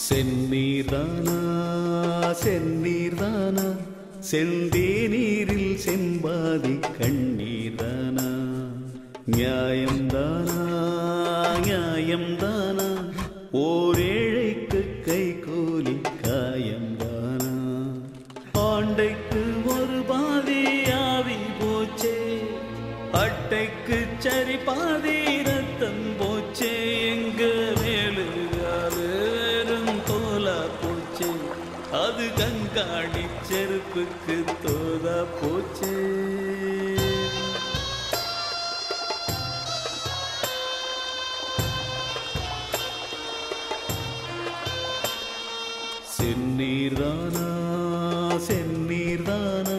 செந்நீர்தானா செந்நீர்தானா செந்தேநீரில் செம்பாதி கண்ணீர்தானா நியாயம்தானா நியாயம்தானா ஓரேழைக்கு கைகூலி காயம்தானா ஆண்டைக்கு ஒரு பாதி ஆவி போச்சே அட்டைக்கு சரி பாதி ரத்தம் போச்சே எங்க மேலுகாது வெறும் தோலா போச்சே அது கண்காணி செருப்புக்கு தோதா போச்சே செந்நீர்தானா செந்நீர்தானா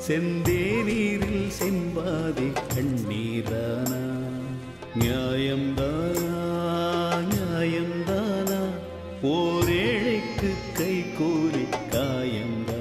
செந்தேநீரில் செம்பாதி கண்ணீர்தானா நியாயம்தானா நியாயம்தானா ஓரேழைக்கு கைகூலி காயம்தானா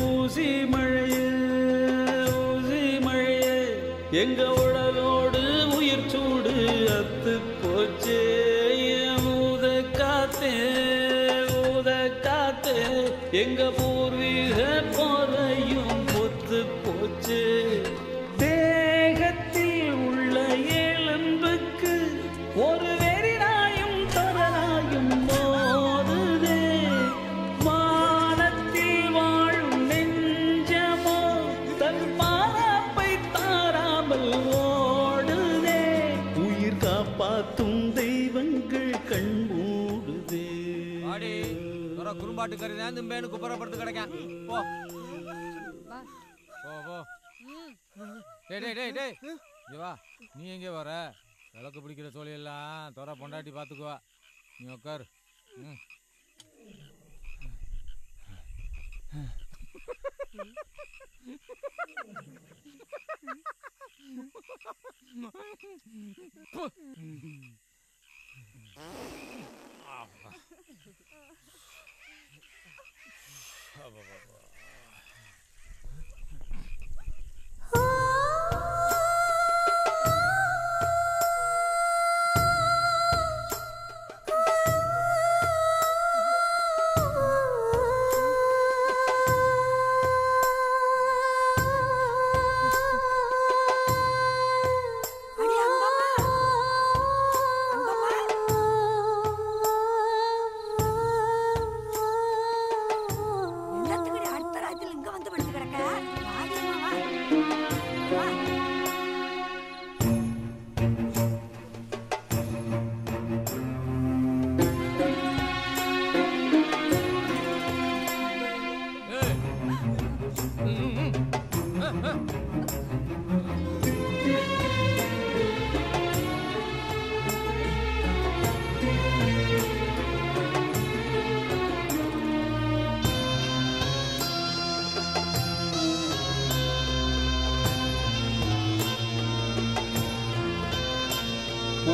ஊசி மழையே எங்க உடலோடு உயிர் சூடு அத்து போச்சே ஊத காத்தே எங்க பூர்வீக போரையும் பொத்து போச்சே தேகத்தில் உள்ள எலும்புக்கு ஒரு வெறிநாயும் தரநாயும் மோதுதே வானத்தில் வாழும் நெஞ்சமோ தன் பாப்பை தாராமல் ஓடுதே உயிர் காப்பாற்றும் தெய்வங்கள் கண் மூடுதே குறும்பாட்டு கறி நேர்ந்து குப்பரப்படுத்து கிடைக்கும் போ போ போ டேய் வா நீ எங்கே வர விளக்கு பிடிக்கிற சோழியெல்லாம் தோற பொண்டாட்டி பார்த்துக்குவா நீ உட்கார்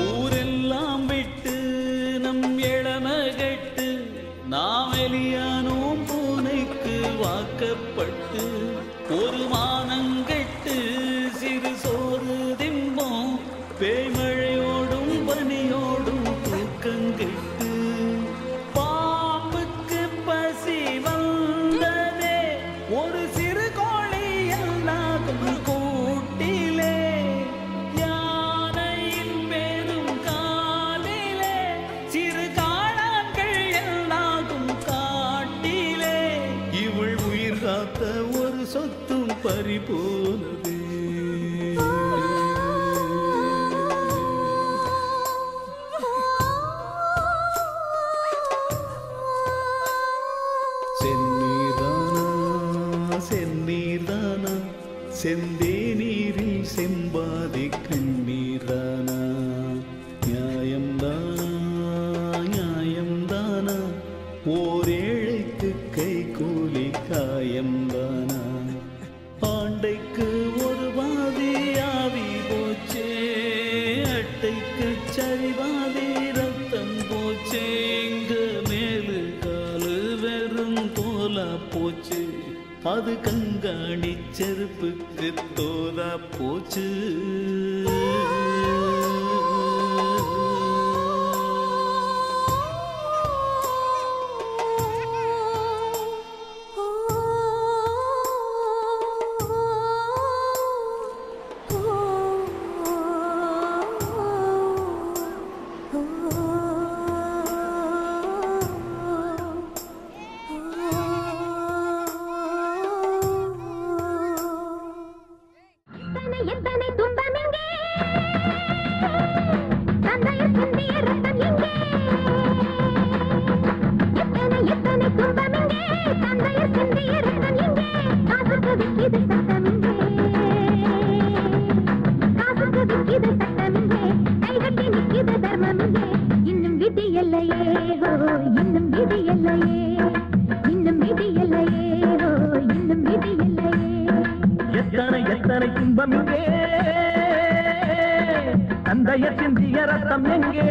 ஊரெல்லாம் விட்டு நம் இளமகட்டு நாம் எலியானோம் பூனைக்கு வாக்கப்பட்டு ஒரு மானங்கெட்டு சிறு சோறு திம்போம் பேய்மழையோடும் பனியோடும் தூக்கங்கெட்டு பாம்புக்கு பசி வந்ததே ஒரு சிறு கோழி எல்லாரும் கூட்டிலே யானையின் மேலும் காலிலே சிறு காளான்கள் எல்லாரும் காட்டிலே இவள் உயிர் காத்த பறி போனதே. செந்நீர்தானா செந்தேநீரில் செம்பாதி கண்ணீர்தானா நியாயம்தானா நியாயம்தானா ஓர் ஏழைக்கு கை கூலி காயம்தானா ஆண்டைக்கு ஒரு பாதி ஆவி போச்சே அட்டைக்கு சரிபாதி ரத்தம் போச்சே எங்க மேலு காலு வெறும் தோலா போச்சு அது கங்காணி செருப்புக்கு தோதா போச்சு. எத்தனை துன்பம் எங்கே தந்தைய சிந்திய ரத்தம் எங்கே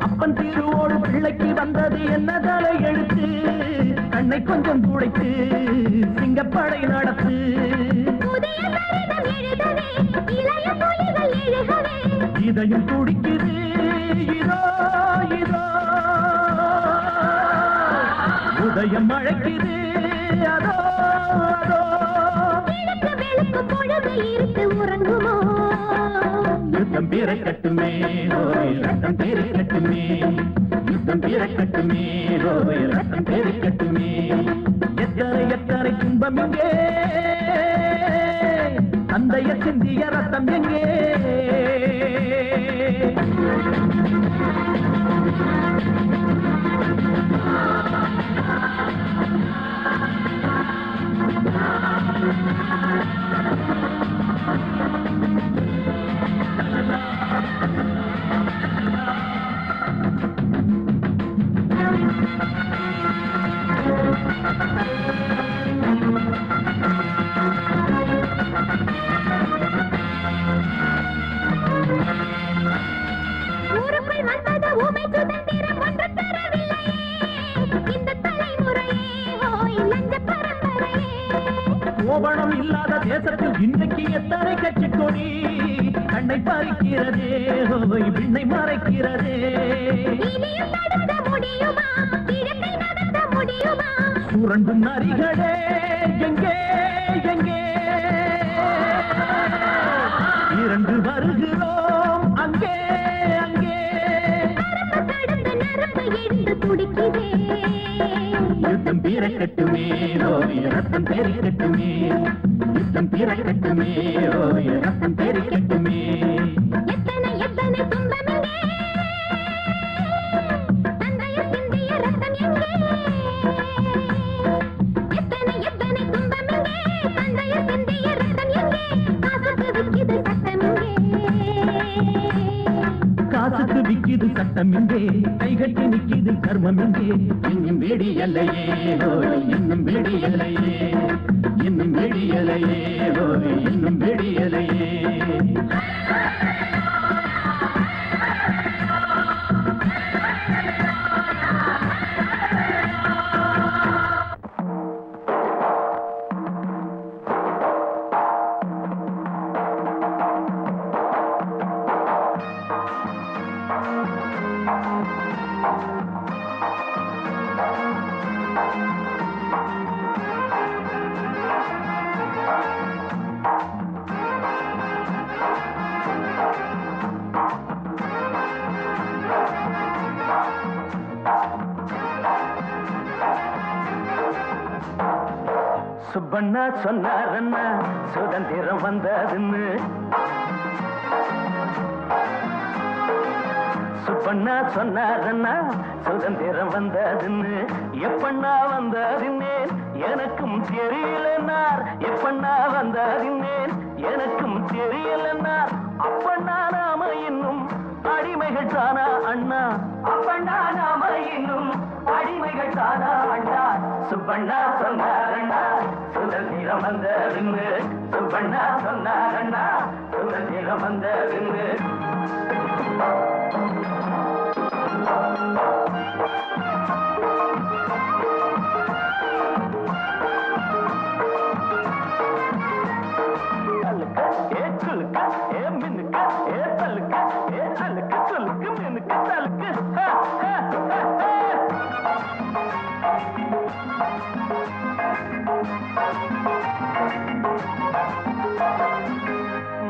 அப்பன் திருவோடு பிள்ளைக்கு வந்தது என்ன தலை எழுத்து கண்ணை கொஞ்சம் துடைத்து சிங்கப்படை நடத்து இதயம் துடிக்குது இதோ இதோ உதயம் அழைக்குது அதோ அதோ உறங்குமோ யுத்தம் பிறக்கட்டுமே ரத்தம் பிறக்கட்டுமே யுத்தம் பிறக்கட்டுமே ரத்தம் பிறக்கட்டுமே எத்தனை எத்தனை துன்பம் எங்கே தந்தைய சிந்திய ரத்தம் எங்கே கோபணம் இல்லாத தேசத்தில் இன்றைக்கு எத்தனை கட்சி கொடி கண்ணை பறிக்கிறதே விண்ணை மறைக்கிறதே சுரண்டும் நரிகளே எங்கே எங்கே இரண்டு வருகிறோம் அங்கே அங்கே யுத்தம் பிறக்கட்டுமே ரத்தம் பெருக்கட்டுமே யுத்தம் பிறக்கட்டுமே ரத்தம் பெருக்கட்டுமே எத்தனை எத்தனை துன்பம் தந்தைய சிந்திய ரத்தம் எங்கே எத்தனை எத்தனை துன்பம் தந்தைய சிந்திய ரத்தம் எங்கே காசுக்கு விக்கிது சட்டம் எங்கே கைகட்டி நிக்கிது கர்மம் எங்கே இன்னும் வெடியலையே இன்னும் வெடியலையே இன்னும் வெடியலையே இன்னும் வெடியலையே சுப்பண்ணா சொன்னாரண்ணா சுதந்திரம் வந்ததுன்னு சுப்பண்ணா சொன்னாரண்ணா சுதந்திரம் வந்ததுன்னு எப்பண்ணா வந்ததுன்னேன் எனக்கும் தெரியலன்னார் எப்பண்ணா வந்ததுன்னேன் எனக்கும் தெரியலன்னார் அப்பண்ணா நாம இன்னும் அடிமைகள் தானா அண்ணா அப்பண்ணா நாம இன்னும் அடிமைகள் தானா அண்ணா சுப்பண்ணா சொன்னாரண்ணா சுதந்திரம் வந்ததுன்னு சுப்பண்ணா சொன்னாரண்ணா சுதந்திரம் வந்ததுன்னு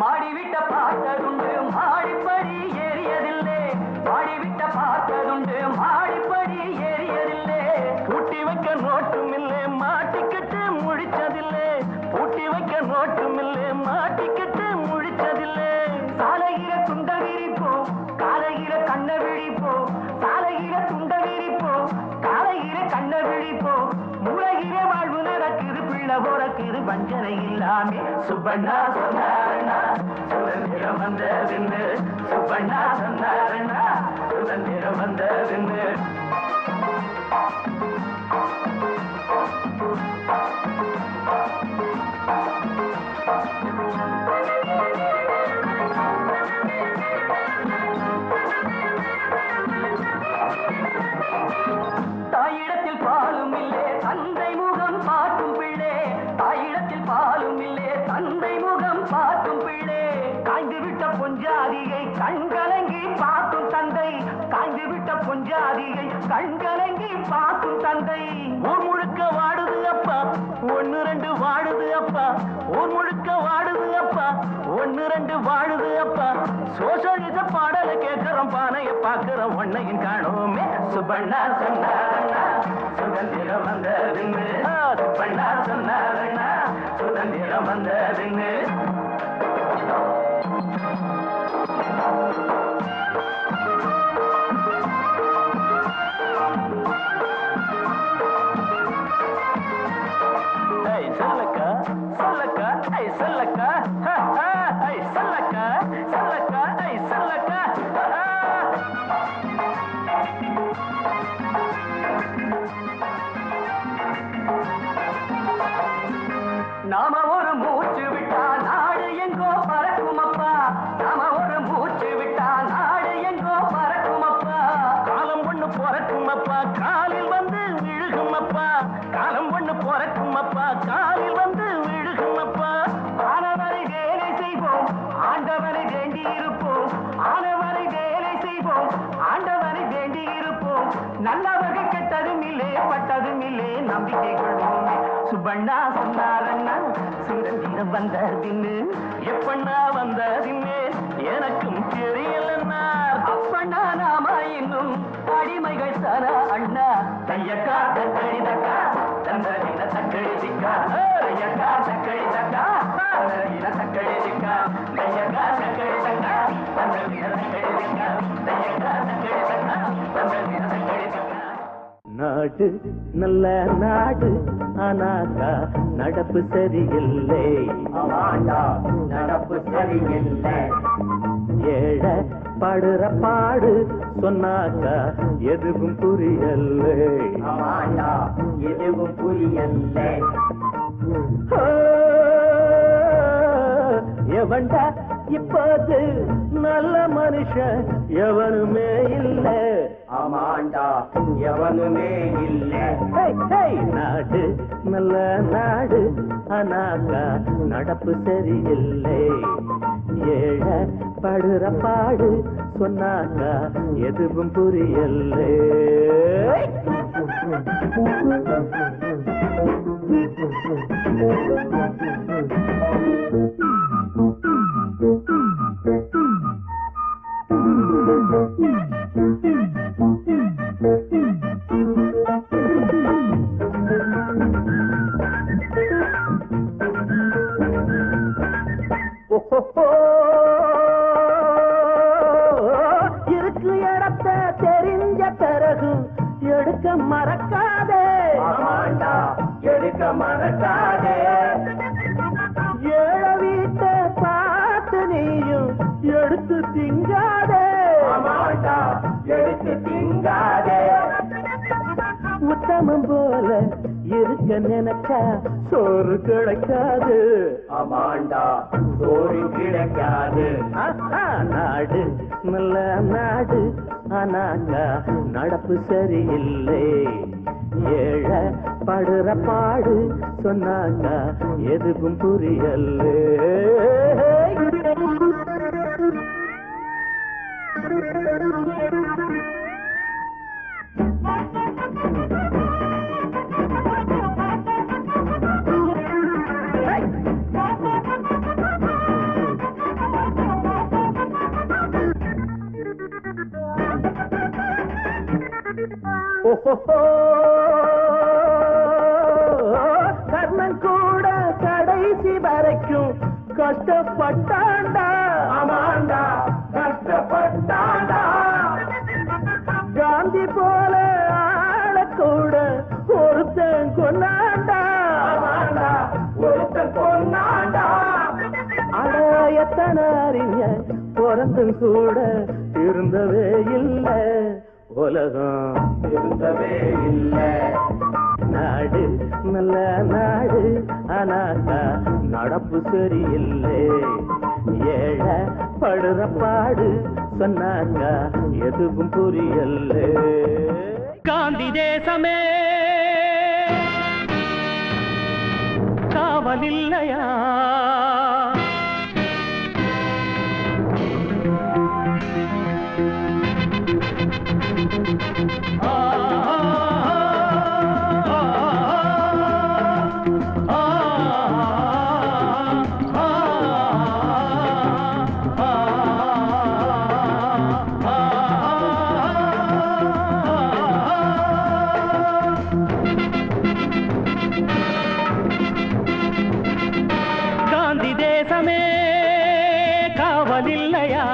மாடிவிட்ட பார்த்ததுண்டு மாடிப்படி ஏறியதில்லை மாடிவிட்ட பார்த்ததுண்டு மாடிப்படி ஏறியதில்லை பூட்டி வைக்க நோட்டும் இல்லை மாட்டிக்கிட்டு முழிச்சதில்லை பூட்டி வைக்க நோட்டும் இல்லை மாட்டிக்கிட்டு முழிச்சதில்லை சாலையில துண்ட விரிப்போ காலையில கண்ண விழிப்போ சாலையில துண்ட விரிப்போ காலையில கண்ண விழிப்போ மூளையில வாழ்வு நடக்குது பிள்ளை போறக்குது வஞ்சனை இல்லாமே சுப்பண்ணா சொன்னாரண்ணா சுதந்திரம் வந்ததுன்னு சுப்பண்ணா சொன்னாரண்ணா சுதந்திரம் வந்ததுன்னு தாயிடத்தில் பாலும் இல்லே தந்தை முகம் பார்க்கும் பிள்ளை தாயிடத்தில் பாலும் இல்லே தந்தை முகம் பார்க்கும் பிள்ளை காய்ந்து விட்ட பொஞ்சாதியை கண்கலங்கி பார்க்கும் தந்தை காய்ந்து விட்ட பொஞ்சாதியை கண்கலங்கி பார்க்கும் தந்தை ஊர் முழுக்க வாடுது அப்பா ஒன்னு ரெண்டு வாடுது அப்பா ஊர் முழுக்க வாடுது அப்பா ஒன்னு ரெண்டு வாடுது அப்பா சோசலிச பாடலை கேட்கிறோம் பானைய பார்க்கிறோம் ஒன்னையும் காணோமே சுப்பண்ணா சொன்னாரண்ணா சுதந்திரம் வந்ததுன்னு சுப்பண்ணா சொன்னாரண்ணா சுதந்திரம் வந்ததுன்னு சொல்லக்கா சொல்லக்கா ஐ சொல்லக்கா ஐ சொல்லக்கா சொல்லக்கா ஐ சொல்லக்கா நாம ஒரு மூச்சு விட்டா நாடு எங்கோ பறக்கும் அப்பா நாம ஒரு மூச்சு விட்டா நாடு எங்கோ பறக்கும் அப்பா காலம் ஒண்ணு பிறக்கும் அப்பா காலில் வந்து விழுகும் அப்பா காலம் ஒண்ணு பிறக்கும் அப்பா காலில் வந்து விழுகும் அப்பா ஆனவரை வேலை செய்வோம் ஆண்டவரை வேண்டி இருப்போம் ஆனவரை வேலை செய்வோம் ஆண்டவரை வேண்டி இருப்போம் நல்லவர்கள் கெட்டதும் இல்லை பட்டதும் இல்லை நம்பிக்கை கொள்வோமே சுப்பண்ணா சொன்னாரண்ணா சுதந்திரம் வந்ததின்னு எப்பண்ணா வந்ததின்னு எனக்கும் தெரியலன்னார் அப்பண்ணா நாம இன்னும் அடிமைகள் தானா அண்ணா தையக்கா தக்கடி தக்கா தந்தரின தக்கடி திக்கா தையக்கா தக்கடி தக்கா தந்தரின தக்கடி திக்கா தையக்கா தக்கடி தக்கா தந்தரின தக்கடி திக்கா தையக்கா தக்கடி தக்கா தந்தரின தக்கடி திக்கா நாடு நல்ல நாடு ஆனாக்கா நடப்பு சரியில்லை நடப்பு சரியில்லை ஏழ படுற பாடு சொன்னாக்கா எதுவும் புரியல்லை எதுவும் புரியல்லை எவன்டா இப்போது நல்ல மனுஷன் எவனுமே இல்லை ஆமாண்டா எவனுமே இல்லை நாடு நல்ல நாடு ஆனாக்கா நடப்பு சரியில்லை ஏழ படுற பாடு சொன்னாக்கா எதுவும் புரியல்லை கிடக்கும் எடுக்க மறக்காதே எடுக்க மறக்காதே ஏழ வீட்டை பார்த்து நீயும் எடுத்து திங்காதே எடுத்து திங்காதே உத்தமம் போல இருக்க நினைச்சா சோறு கிடைக்காது ஆமாண்டா சோறு கிடைக்காது நாடு நல்ல நாடு ஆனாக்கா நடப்பு சரியில்லை ஏழ படுற பாடு சொன்னாக்கா எதுவும் புரியல கர்ணன் கூட கடைசி வரைக்கும் கஷ்டப்பட்டாண்டா ஆமாண்டா கஷ்டப்பட்டாண்டா காந்தி போல ஆள கூட ஒருத்தன் கொண்டாண்டா ஒருத்தன் கொண்டாண்டா அடையத்தன அறிஞர் பிறந்தும் கூட இருந்தவே இல்லை உலகம் இருந்தவே இல்லை நாடு நல்ல நாடு ஆனாக்கா நடப்பு சரியில்லை ஏழ படுற பாடு சொன்னாக்கா எதுவும் புரியல காந்தி தேசமே காவலில்லையா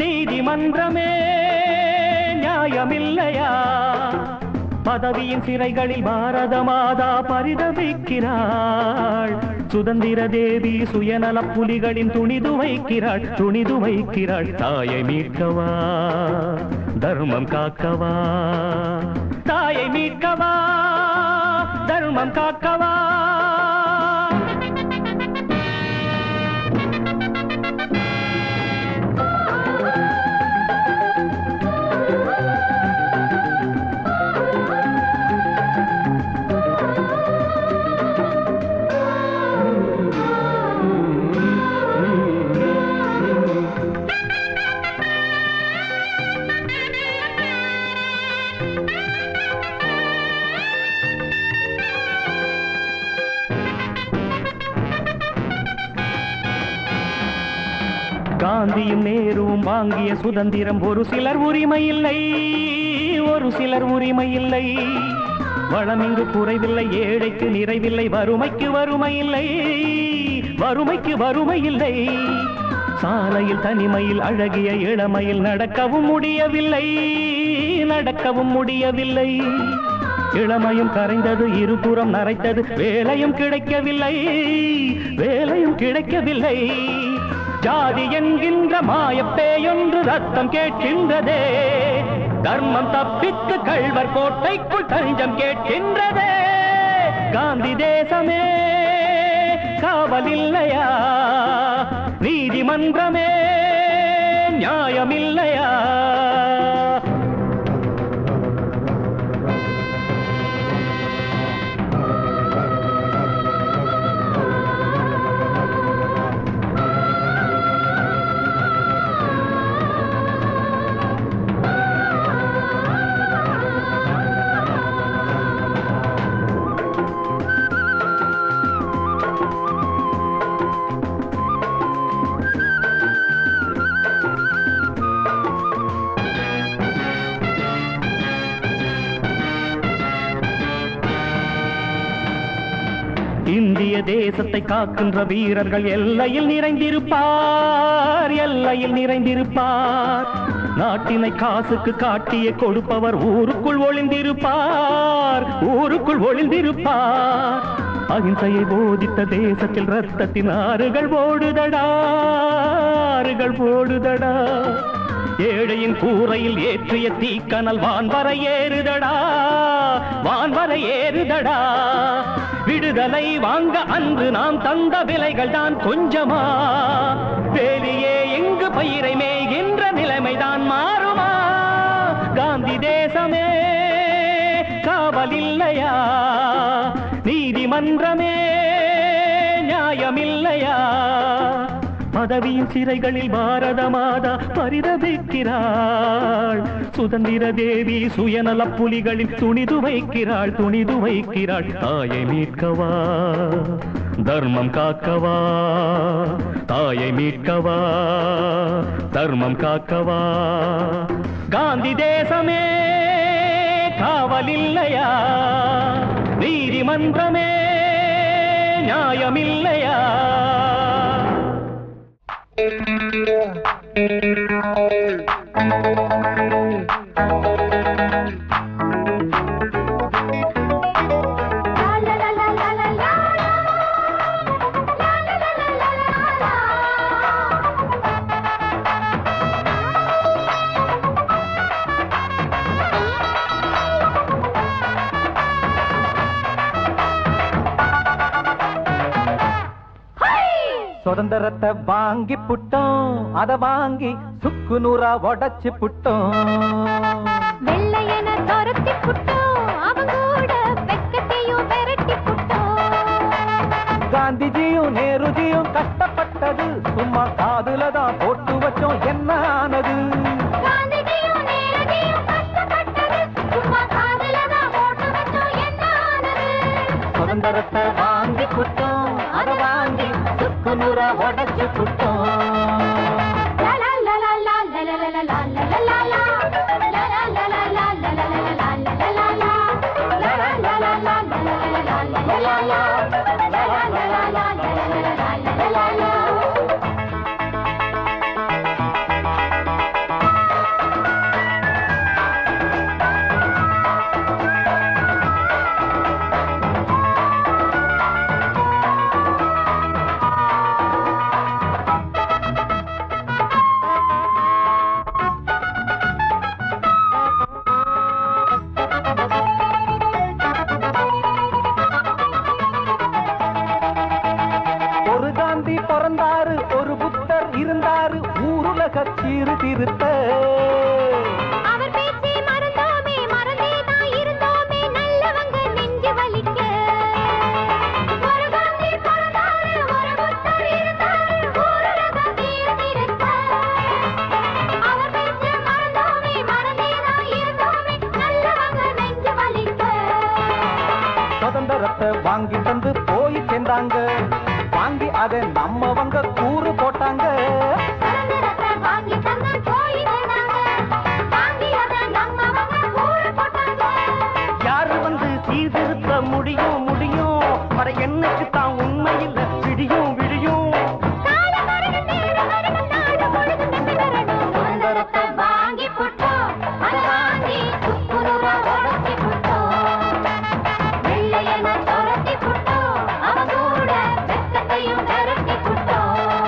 நீதிமன்றமே நியாயமில்லையா பதவியின் சிறைகளில் பாரத மாதா பரிதவிக்கிறாள் சுதந்திர தேவி சுயநல புலிகளின் துணிது வைக்கிறாள் தாயை மீட்கவா தர்மம் காக்கவா தாயை மீட்கவா தர்மம் காக்கவா காந்தியும் நேருவும் வாங்கிய சுதந்திரம் ஒரு சிலர் உரிமை இல்லை வளம் இங்கு குறைவில்லை ஏழைக்கு நிறைவில்லை வறுமைக்கு வறுமை இல்லை சாலையில் தனிமையில் அழகிய இளமையில் நடக்கவும் முடியவில்லை இளமையும் கரைந்தது இருபுறம் நரைத்தது வேலையும் கிடைக்கவில்லை ஜாதி என்கின்ற மாயப்பேயொன்று ரத்தம் கேட்கின்றதே தர்மம் தப்பித்து கள்வர் கோட்டைக்குள் தஞ்சம் கேட்கின்றதே காந்தி தேசமே காவலில்லையா நீதிமன்றமே நியாயமில்லையா இந்திய தேசத்தை காக்கின்ற வீரர்கள் எல்லையில் நிறைந்திருப்பார் நாட்டினை காசுக்கு காட்டிய கொடுப்பவர் ஊருக்குள் ஒளிந்திருப்பார், ஊருக்குள் ஒளிந்திருப்பார். அகிம்சையை போதித்த தேசத்தில் ரத்தத்தின் ஆறுகள் ஓடுதடா, ஆறுகள் ஓடுதடா. ஏழையின் கூரையில் ஏற்றிய தீக்கனல் வான்வரை ஏறுதடா, வான்வரை ஏறுதடா. விடுதலை வாங்க அன்று நாம் தந்த விலைகள் தான் கொஞ்சமா? வேலியே எங்கு பயிரை மேய்கின்ற நிலைமைதான் மாறுமா? காந்தி தேசமே காவல் இல்லையா? நீதிமன்றமே நியாயமில்லையா? பதவியின் சிறைகளில் பாரத மாதா பரிதபிக்கிறாள். சுதந்திர தேவி சுயநல புலிகளில் துணிது வைக்கிறாள், துணிது வைக்கிறாள். தாயை மீட்கவா, தர்மம் காக்கவா, தாயை மீட்கவா, தர்மம் காக்கவா. காந்தி தேசமே காவல் இல்லையா? நீதிமன்றமே நியாயமில்லையா? சுதந்திரத்தை வாங்கி புட்டோம், அத வாங்கி சுக்கு நூறா உடைச்சு புட்டோம். வெள்ளையன துரத்தி புட்டோம், அவங்கூட வெக்கத்தையும் விரட்டி புட்டோம். காந்திஜியும் நேருஜியும் கஷ்டப்பட்டது சும்மா காதுல தான் போட்டு வச்சோம், என்ன ஆனது? காந்திஜியும் நேருஜியும் கஷ்டப்பட்டது சும்மா காதுல தான் போட்டு வச்சோம், என்ன ஆனது? சுதந்திரத்தை வாங்கி புட்டோம், அத வாங்கி சுக்கு நூறா உடைச்சு புட்டோம். பிறந்தாரு, ஒரு புத்தர் இருந்தாரு, ஊருலக சீர்திருத்த. அவர் பேச்சை மறந்தோமே, மறந்தேதான் இருந்தோமே, நல்லவங்க நெஞ்சு வலிக்க. ஒரு காந்தி பிறந்தாரு, ஒரு புத்தர் இருந்தாரு, ஊருலக சீர்திருத்த. அவர் பேச்சை மறந்தோமே, மறந்தேதான் இருந்தோமே, நல்லவங்க நெஞ்சு வலிக்க. சுதந்திரத்தை வாங்கி தந்து போய் சேர்ந்தாங்க, வாங்கி அதை நம்மவங்க கூறு போட்டாங்க. வாங்கி தந்து போய் சேர்ந்தாங்க, வாங்கி அதை நம்மவங்க கூறு போட்டாங்க. யாரு வந்து சீர்திருத்த முடியும் முடியும்? வர என்னைக்கு தான் உண்மையில் விடியும் விடியும். சுதந்திரத்தை வாங்கி போட்டோம், அதை வாங்கி சுக்குநூறா உடைச்சி போட்டோம். வெள்ளையன துரத்தி போட்டோம், அவங்க கூட வெக்கத்தையும் விரட்டி போட்டோம்.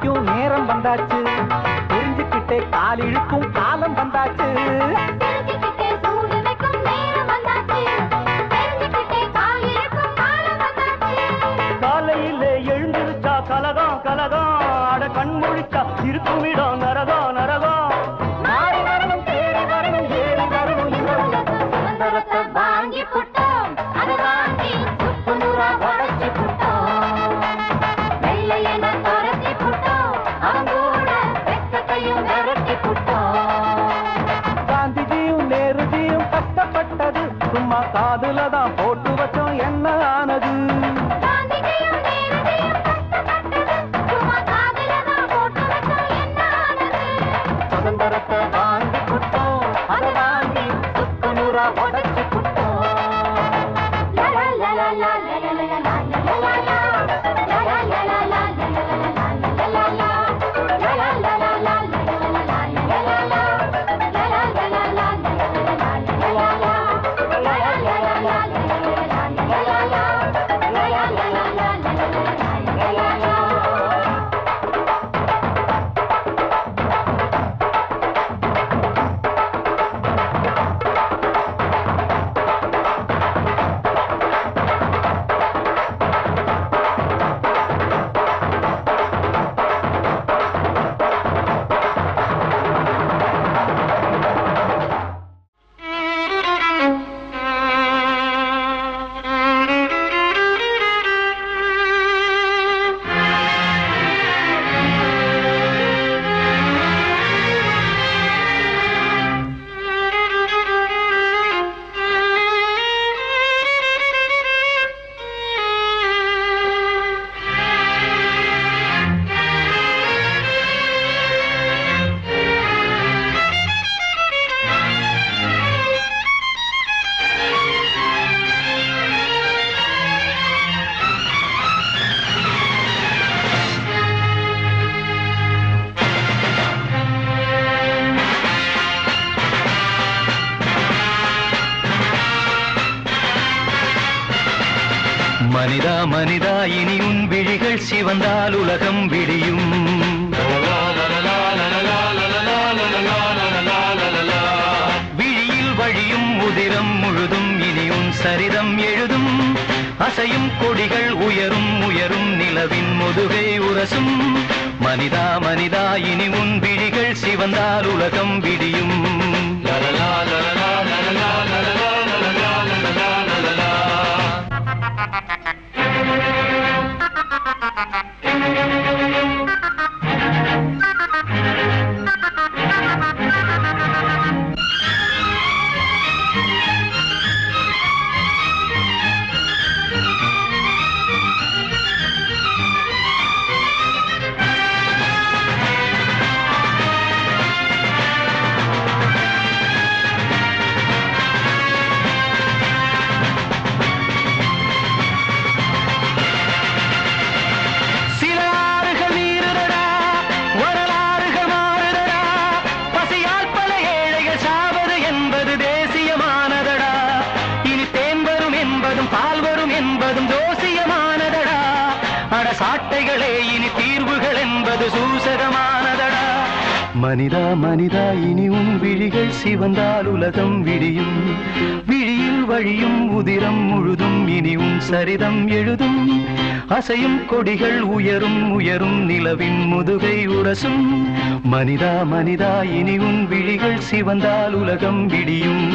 பிடிக்கும் நேரம் வந்தாச்சு தெரிஞ்சுக்கிட்டே கால் இழுக்கும் காலம் வந்தாச்சு தெரிஞ்சுக்கிட்டே சூடு வைக்கும் நேரம் வந்தாச்சு தெரிஞ்சுக்கிட்டே கால் இழுக்கும் காலம் வந்தாச்சு காலையில எழுந்திருச்சா கலகம் கலகம் அட கண் முழிச்சா இருக்கும் இடம் நரகம் நரகம் நாடி வரணும் தேடி வரணும் ஏறி வரணும் சுதந்திரத்தை வாங்கி புட்டோம் அதை வாங்கி சுக்கு நூறா உடைச்சு புட்டோம் வெள்ளையன துரத்தி புட்டோம் அவன் கூட வெக்கத்தையும் விரட்டி புட்டோம் காந்திஜியும் நேருஜியும் கஷ்டப்பட்டது சும்மா காதுல தான் போட்டு வச்சோம் என்ன ஆனது காந்திஜியும் நேருஜியும் கஷ்டப்பட்டது சும்மா காதுல தான் போட்டு வச்சோம் என்ன ஆனது சுதந்திரத்தை வாங்கி புட்டோம் அதை வாங்கி சுக்கு நூறா உடைச்சு புட்டோம் மனிதா மனிதா இனி உன் விழிகள் சிவந்தால் உலகம் விடியும் விழியில் வழியும் உதிரம் முழுதும் இனி உன் சரிதம் எழுதும் அசையும் கொடிகள் உயரும் உயரும் நிலவின் முதுகை உரசும் மனிதா மனிதா இனி உன் விழிகள் சிவந்தால் உலகம் விடியும் சாட்டைகளே இனி தீர்வுகள் என்பது சூசகமானதடா மனிதா மனிதா இனி உன் விழிகள் சிவந்தால் உலகம் விடியும் விழியில் வழியும் உதிரம் முழுதும் இனி உன் சரிதம் எழுதும் அசையும் கொடிகள் உயரும் உயரும் நிலவின் முதுகை உரசும் மனிதா மனிதா இனி உன் விழிகள் சிவந்தால் உலகம் விடியும்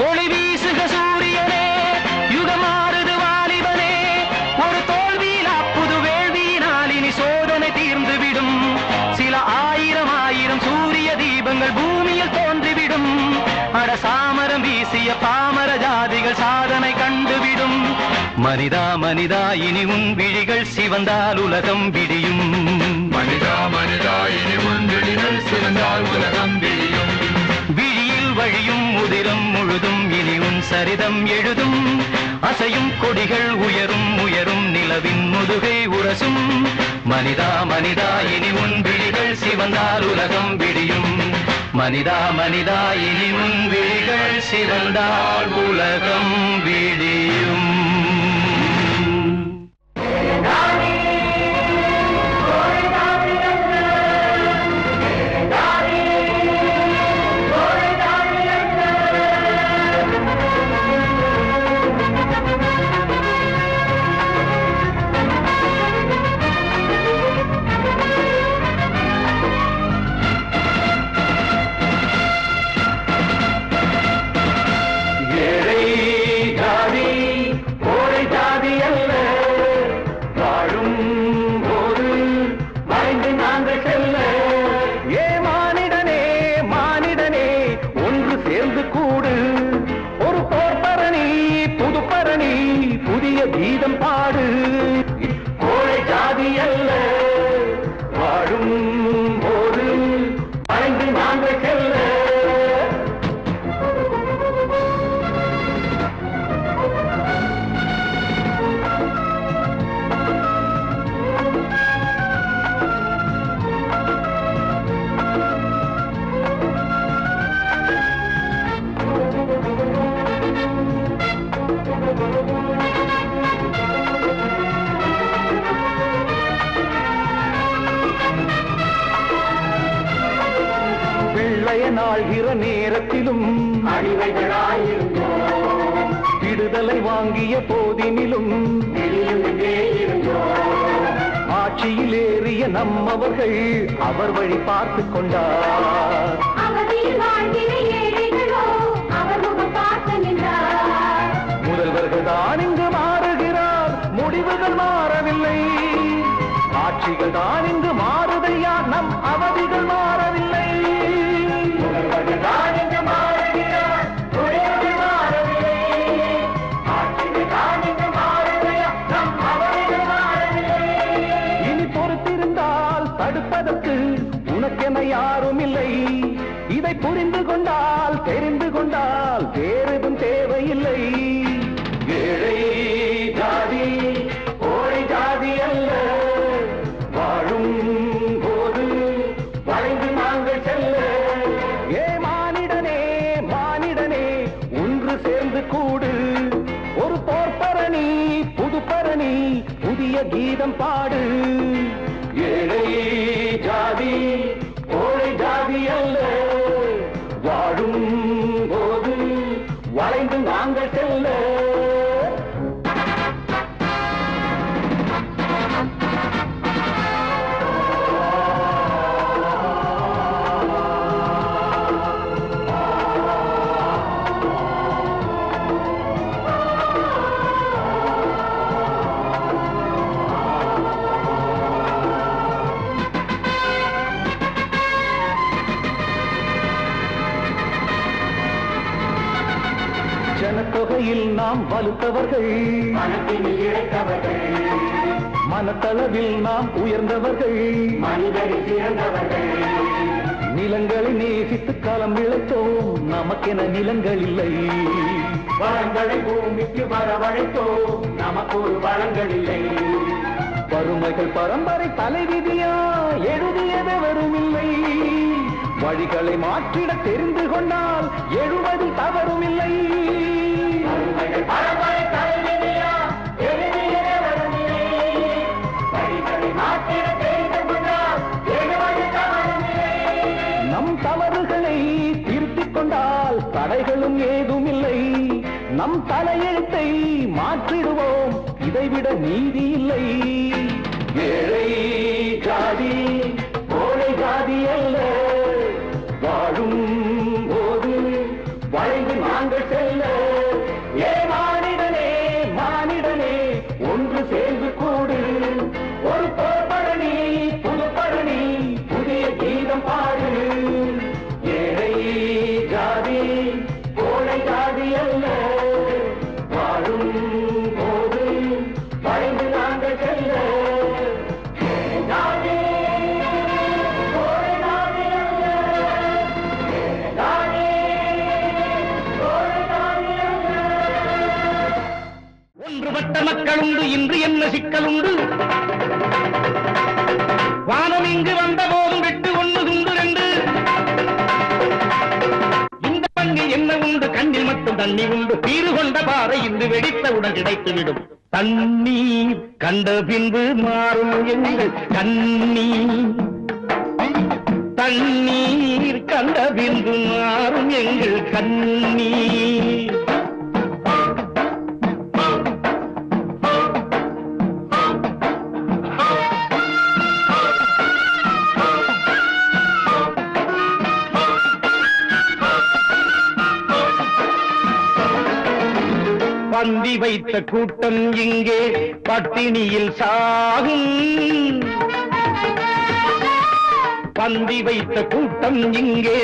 ஒளி வீசுக சூரியனே யுகமாறுது வாலிபனே ஒரு தோல்வியிலா புது வேள்வியினால் இனி சோதனை தீர்ந்துவிடும் சில ஆயிரம் ஆயிரம் சூரிய தீபங்கள் பூமியில் தோன்றிவிடும் அட சாமரம் வீசிய பாமர ஜாதிகள் விழிகள் சாதனை கண்டுவிடும். மனிதா மனிதா இனி உன் விழிகள் சிவந்தால் உலகம் விடியும். மனிதா மனிதா இனி உன் விழிகள் சிவந்தால் உலகம் விடியும். விழியில் வழியும் உதிரம் முழுதும் இனி உன் சரிதம் எழுதும். அசையும் கொடிகள் உயரும் உயரும் நிலவின் முதுகை உரசும். மனிதா மனிதா இனி உன் விழிகள் சிவந்தால் உலகம் விடியும். மனிதா மனிதா இனி உன் விழிகள் சிவந்தால் உலகம் விடியும். கீதம் பாடு. கோழை ஜாதி அல்ல வாழும் போது அழைந்து நாங்கள் செல்ல. நாள்கிற நேரத்திலும் அடிமைகளாயிருந்தோம். விடுதலை வாங்கிய போதினிலும் ஆட்சியில் ஏறிய நம்மவர்கள் அவர் வழி பார்த்து கொண்டார். முதல்வர்கள் தான் இங்கு மாறுகிறார், முடிவுகள் மாறவில்லை. ஆட்சிகள் தான் இங்கு மாறுதையா, நம் அவதிகள் மாறவில்லை. இனி பொறுத்திருந்தால் தடுப்பதற்கு உனக்கென யாரும் இல்லை. இதை புரிந்து கொண்டால் தெரிந்து கொண்டால் வேறெதும் தேவையில்லை. ஏழை ஜாதி கோழை ஜாதி அல்ல, வாழும் போது வளைந்து நாங்கள் செல்ல. ஏ மானிடனே மானிடனே ஒன்று சேர்ந்து கூடு. ஒரு போர்ப்பரணி புதுப்பரணி புதிய கீதம் பாடு. ஏழை ஜாதி கோழை ஜாதி அல்ல, வாழும் போது வளைந்து நாங்கள் செல்ல. ஜனத்தொகையில் நாம் வலுத்தவர்கள், மனத்தளவில் நாம் உயர்ந்தவர்கள், நிலங்களை நேசித்து களம் விளைத்தோம், நமக்கென நிலங்கள் இல்லை. வளங்களை பூமிக்கு வரவழைத்தோம், நமக்கு ஒரு வளங்கள் இல்லை. வறுமைகள் பரம்பரை தலைவிதியா எழுதியதவரும் இல்லை. வழிகளை மாற்றிட தெரிந்து கொண்டால் எழுவதில் தவறும் இல்லை. நம் தவறுகளை திருத்திக் கொண்டால் தடைகளும் ஏதும் இல்லை. நம் தலையெழுத்தை மாற்றிடுவோம், இதைவிட நீதி இல்லை. ஏழை ஜாதி கோழை ஜாதி அல்ல, வாழும் போது வளைந்து நாங்கள் செல்ல. ஏ மானிடனே மானிடனே ஒன்று சேர்ந்து கூடு. ஒரு போர்ப்பரணி புதுப்பரணி புதிய கீதம் பாடு. ஏழை ஜாதி கோழை ஜாதி அல்ல, காதல் மக்களுண்டு இன்று என்ன சிக்கலுண்டு வானம் இங்கு வந்த போதும் வெட்டு ஒன்று துண்டு ரெண்டு இந்த மண்ணில் என்ன உண்டு கண்ணில் மட்டும் தண்ணி உண்டு தீரு கொண்ட பாறை இன்று வெடித்தவுடன் கிடைத்துவிடும் தண்ணீர் கண்ட பின்பு மாறும் எங்கள் கண்ணீர் தண்ணீர் கண்ட பின்பு மாறும் எங்கள் கண்ணீர் பந்தி வைத்த கூட்டம் இங்கே பட்டினியில் சாகும் பந்தி வைத்த கூட்டம் இங்கே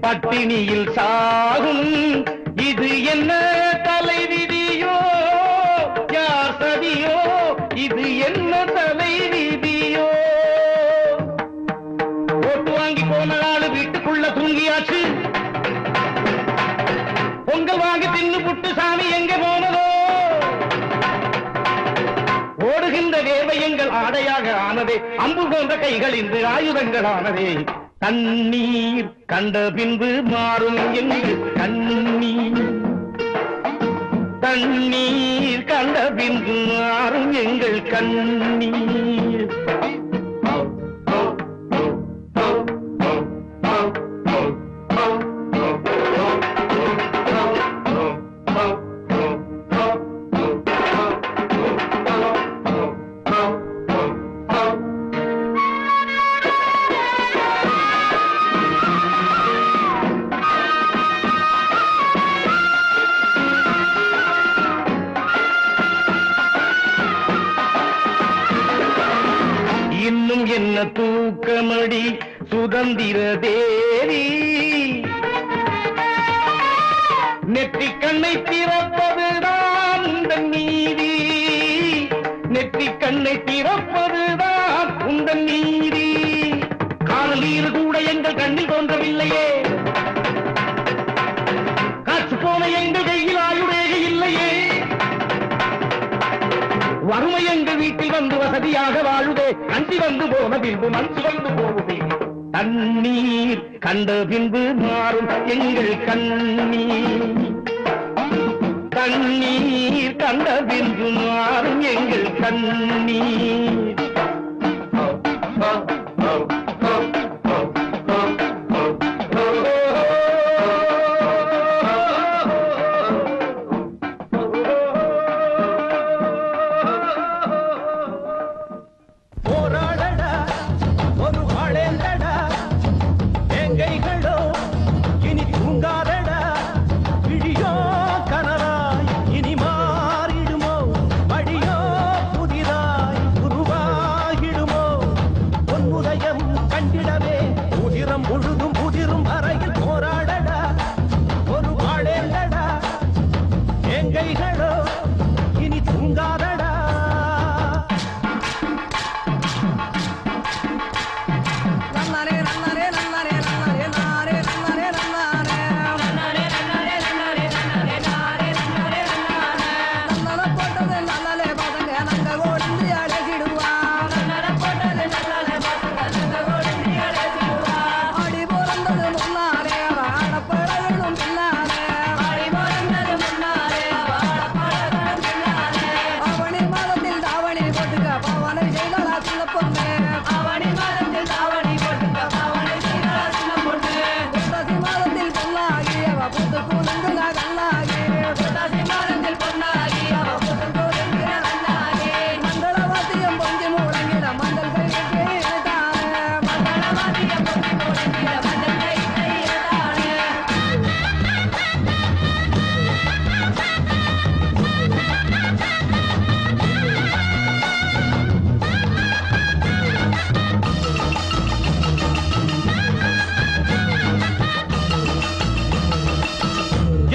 பட்டினியில் சாகும் இது என்ன தலைவிதியோ யார் சதியோ இது என்ன தலைவிதியோ ஓட்டு வாங்கி போன ஆளு வீட்டுக்குள்ள தூங்கியாச்சு பொங்கல் வாங்கி தின்னு புட்டு சாமி எங்கே போனதோ ஓடுகின்ற வேர்வை எங்கள் ஆடையாக ஆனதே அம்பு போன்ற கைகள் இன்று ஆயுதங்கள் ஆனதே தண்ணீர் கண்ட பின்பு மாறும் எங்கள் கண்ணீர் தண்ணீர் கண்ட பின்பு மாறும் எங்கள் கண்ணீர் இன்னும் என்ன தூக்கமடி சுதந்திர தேவி நெற்றி கண்ணை திறப்பதுதான் உந்தன் நீதி நெற்றி கண்ணை திறப்பதுதான் உந்தன் நீதி காணல் நீர் கூட எங்கள் கண்ணில் தோன்றவில்லையே காற்று போன எங்கள் கையில் ஆயுடேக இல்லையே வறுமை எங்கள் வீட்டில் வந்து வசதியாக வாழுதே அஞ்சி வந்து போன பின்பு மஞ்சு வந்து போகுதே தண்ணீர் கண்ட பின்பு மாறும் எங்கள் கண்ணீர் தண்ணீர் கண்ட பின்பு மாறும் எங்கள் கண்ணீர்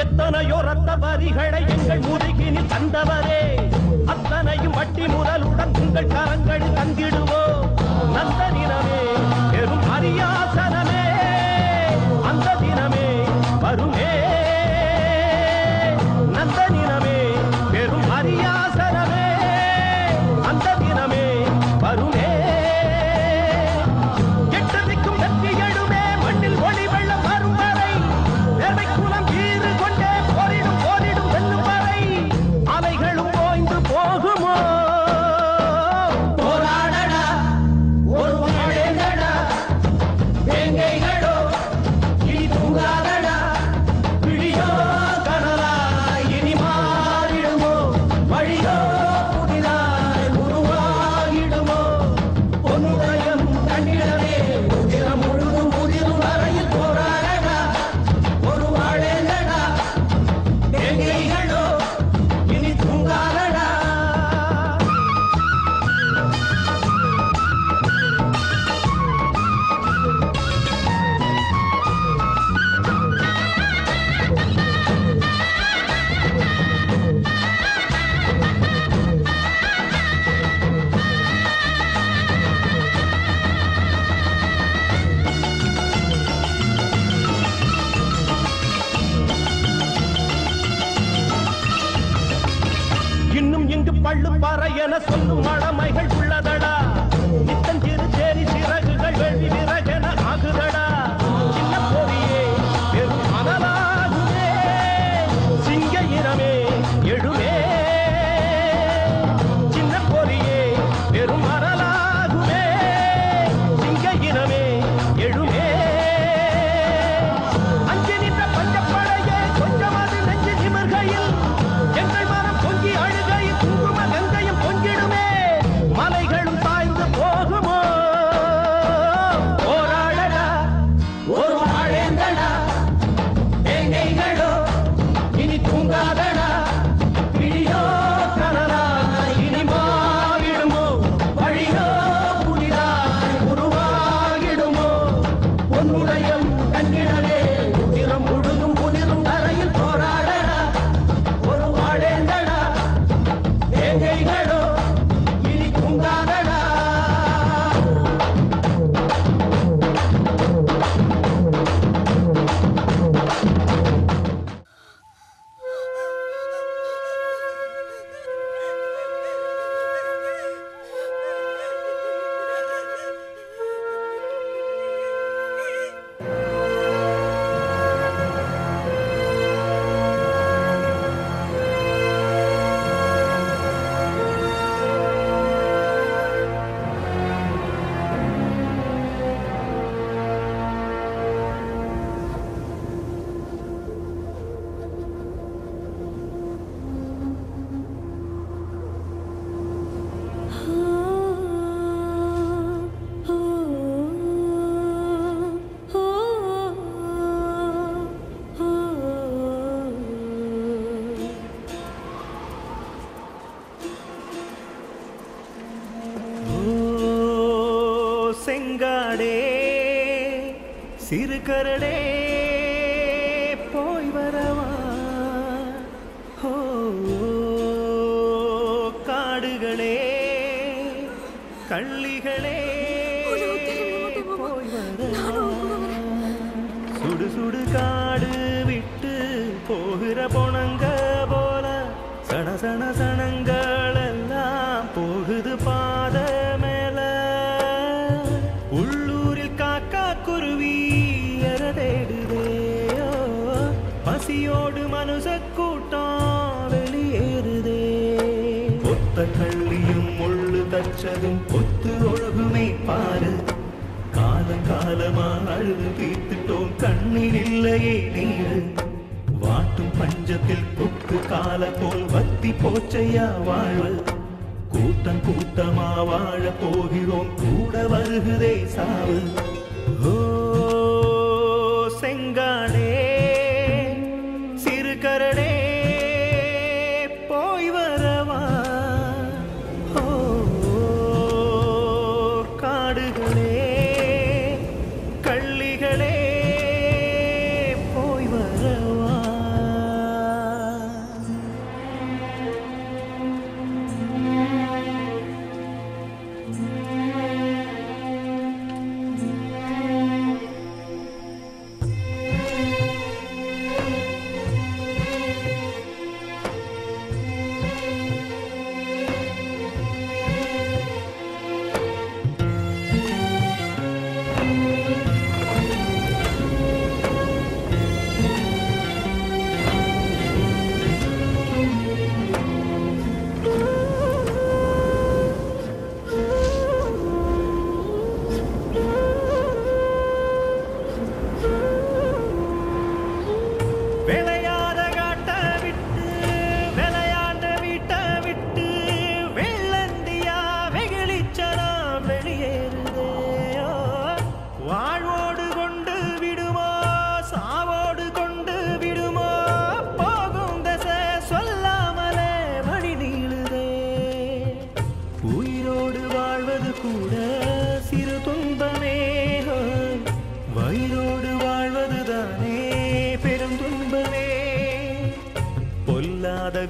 எத்தனையோ ரத்த வரிகளை எங்கள் முதுகினில் தந்தவரே அத்தனையும் வட்டி முதலுடன் உங்கள் கரங்களில் தந்திடுவோம் நல்ல தினமே பெரும் அரியாசனமே அந்த தினமே வருமே நல்ல தினமே பெரும் அரியாசனமே பள்ளுப்பாறை என சொல்லும் மழமைகள் உள்ளதடா நித்தஞ்சிறு சேரி சிறகுகள் வெள்ளி விறகென ஆகுதடா சின்ன பொறியே பெரும் மணலாகுமே சிங்க இனமே எழுமே சின்ன பொறியே பெரும் மணலாகுமே சிங்க இனமே எழுமே அஞ்சு நின்ற பஞ்சப்படையே கொஞ்சமாது நெஞ்சு நிமிர்கையில் எங்கள் மனம் பொங்கி அழுகையில் குங்கும கங்கையும் பொங்கிடுமே மலைகளும் சாய்ந்து போகுமோ போராடடா ஒரு வாழேந்தடா எங்கைகளோ இனி தூங்காதடா விழியோ கனலா இனி மாறிடுமோ வழியோ புதிதாய் உருவாகிடுமோ பொன்னுடையம் கண்ணிடவே உதிரம் முழுதும் புதிரும் தரையில் போராடடா ஒரு வாழேந்தடா எங்கைகளோ இனி தூங்காதடா செங்காடே சிறுகரடே போய் வரவா ஓ காடுகளே கள்ளிகளே போய் வரவா சுடு சுடு காடு விட்டு போகிற பொணங்க போல சன சன சனங்கள் எல்லாம் போகுது பாத மேல உள்ளூரில் காக்கா குருவி எறதேடுதேயோ பசியோடு மனுஷ கூட்டம் வெளியேறுதே ஒத்த கள்ளியும் முள்ளு தச்சதும் ஒத்து ஒழுகுமே பாரு காலம் காலமா அழுது தீர்த்துட்டோம் கண்ணில் இல்லையே நீரு வாட்டும் பஞ்சத்தில் கொக்கு கால போல் வத்தி போச்சையா வாழ்வு கூட்டம் கூட்டமா வாழ போகிறோம் கூட வருகுதே சாவு ஓ செங்காடே சிறுகரடே போய் வரவா ஓ காடுகளே கள்ளிகளே போய் வரவா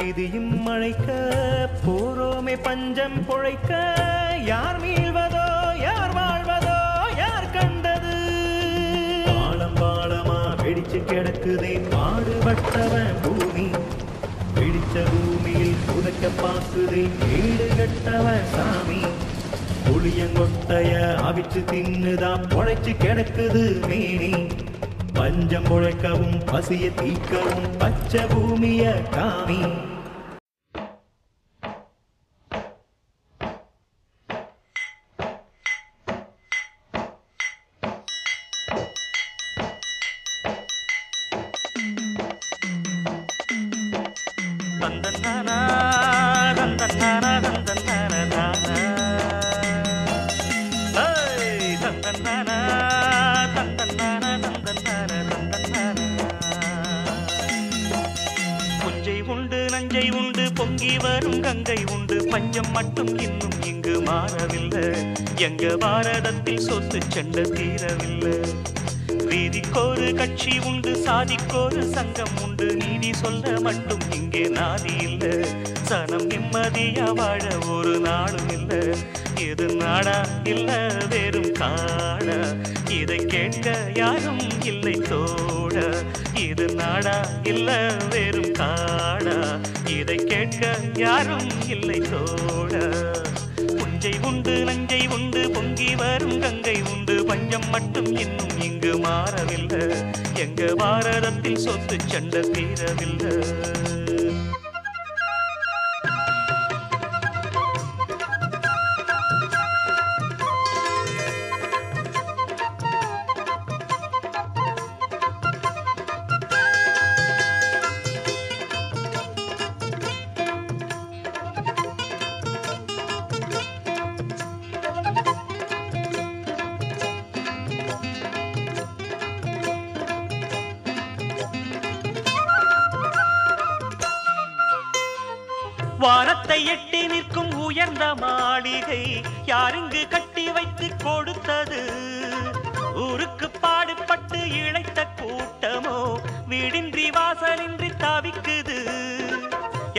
விதியும் மழைக்க போரோமே பஞ்சம் பொழைக்க யார் மீள்வதோ யார் வாழ்வதோ யார் கண்டது பாலம் பாலமா வெடிச்சு கிடக்குதே பாடுபட்டவன் பூமி பிடிச்ச பூமியில் புதைக்க பார்க்குதே வீடு கட்டவன் சாமி. புளியங்கொட்டைய அவிச்சு தின்னுதான் பொழைச்சு கிடக்குது மீனி. பஞ்சம் பொழைக்கவும் பசிய தீக்கவும் பச்சை பூமிய காமி. பஞ்சம் மட்டும் இன்னும் இங்கு மாறவில்லை. எங்க பாரதத்தில் சொத்து சண்டை தீரவில்லை. வீதிக்கோரு கட்சி உண்டு, சாதிக்கோரு சங்கம் உண்டு. நீதி சொல்ல மட்டும் இங்கே நாதி இல்லை. சனம் நிம்மதியா வாழ ஒரு நாளும் இல்லை. இது நாடா இல்ல வெறும் காடா? இதை கேட்க யாரும் இல்லை தோட. இது நாடா இல்ல வெறும் காடா? இதை கேட்க யாரும் இல்லை தோட. புஞ்சை உண்டு, நஞ்சை உண்டு, பொங்கி வரும் கங்கை உண்டு. பஞ்சம் மட்டும் இன்னும் இங்கு மாறவில்லை. எங்க பாரதத்தில் சொத்து சண்டை தீரவில்லை. வானத்தை எட்டி நிற்கும் உயர்ந்த மாளிகை யாருங்கு கட்டி வைத்து கொடுத்தது? ஊருக்கு பாடுபட்டு இழைத்த கூட்டமோ வீடின்றி வாசலின்றி தவிக்குது.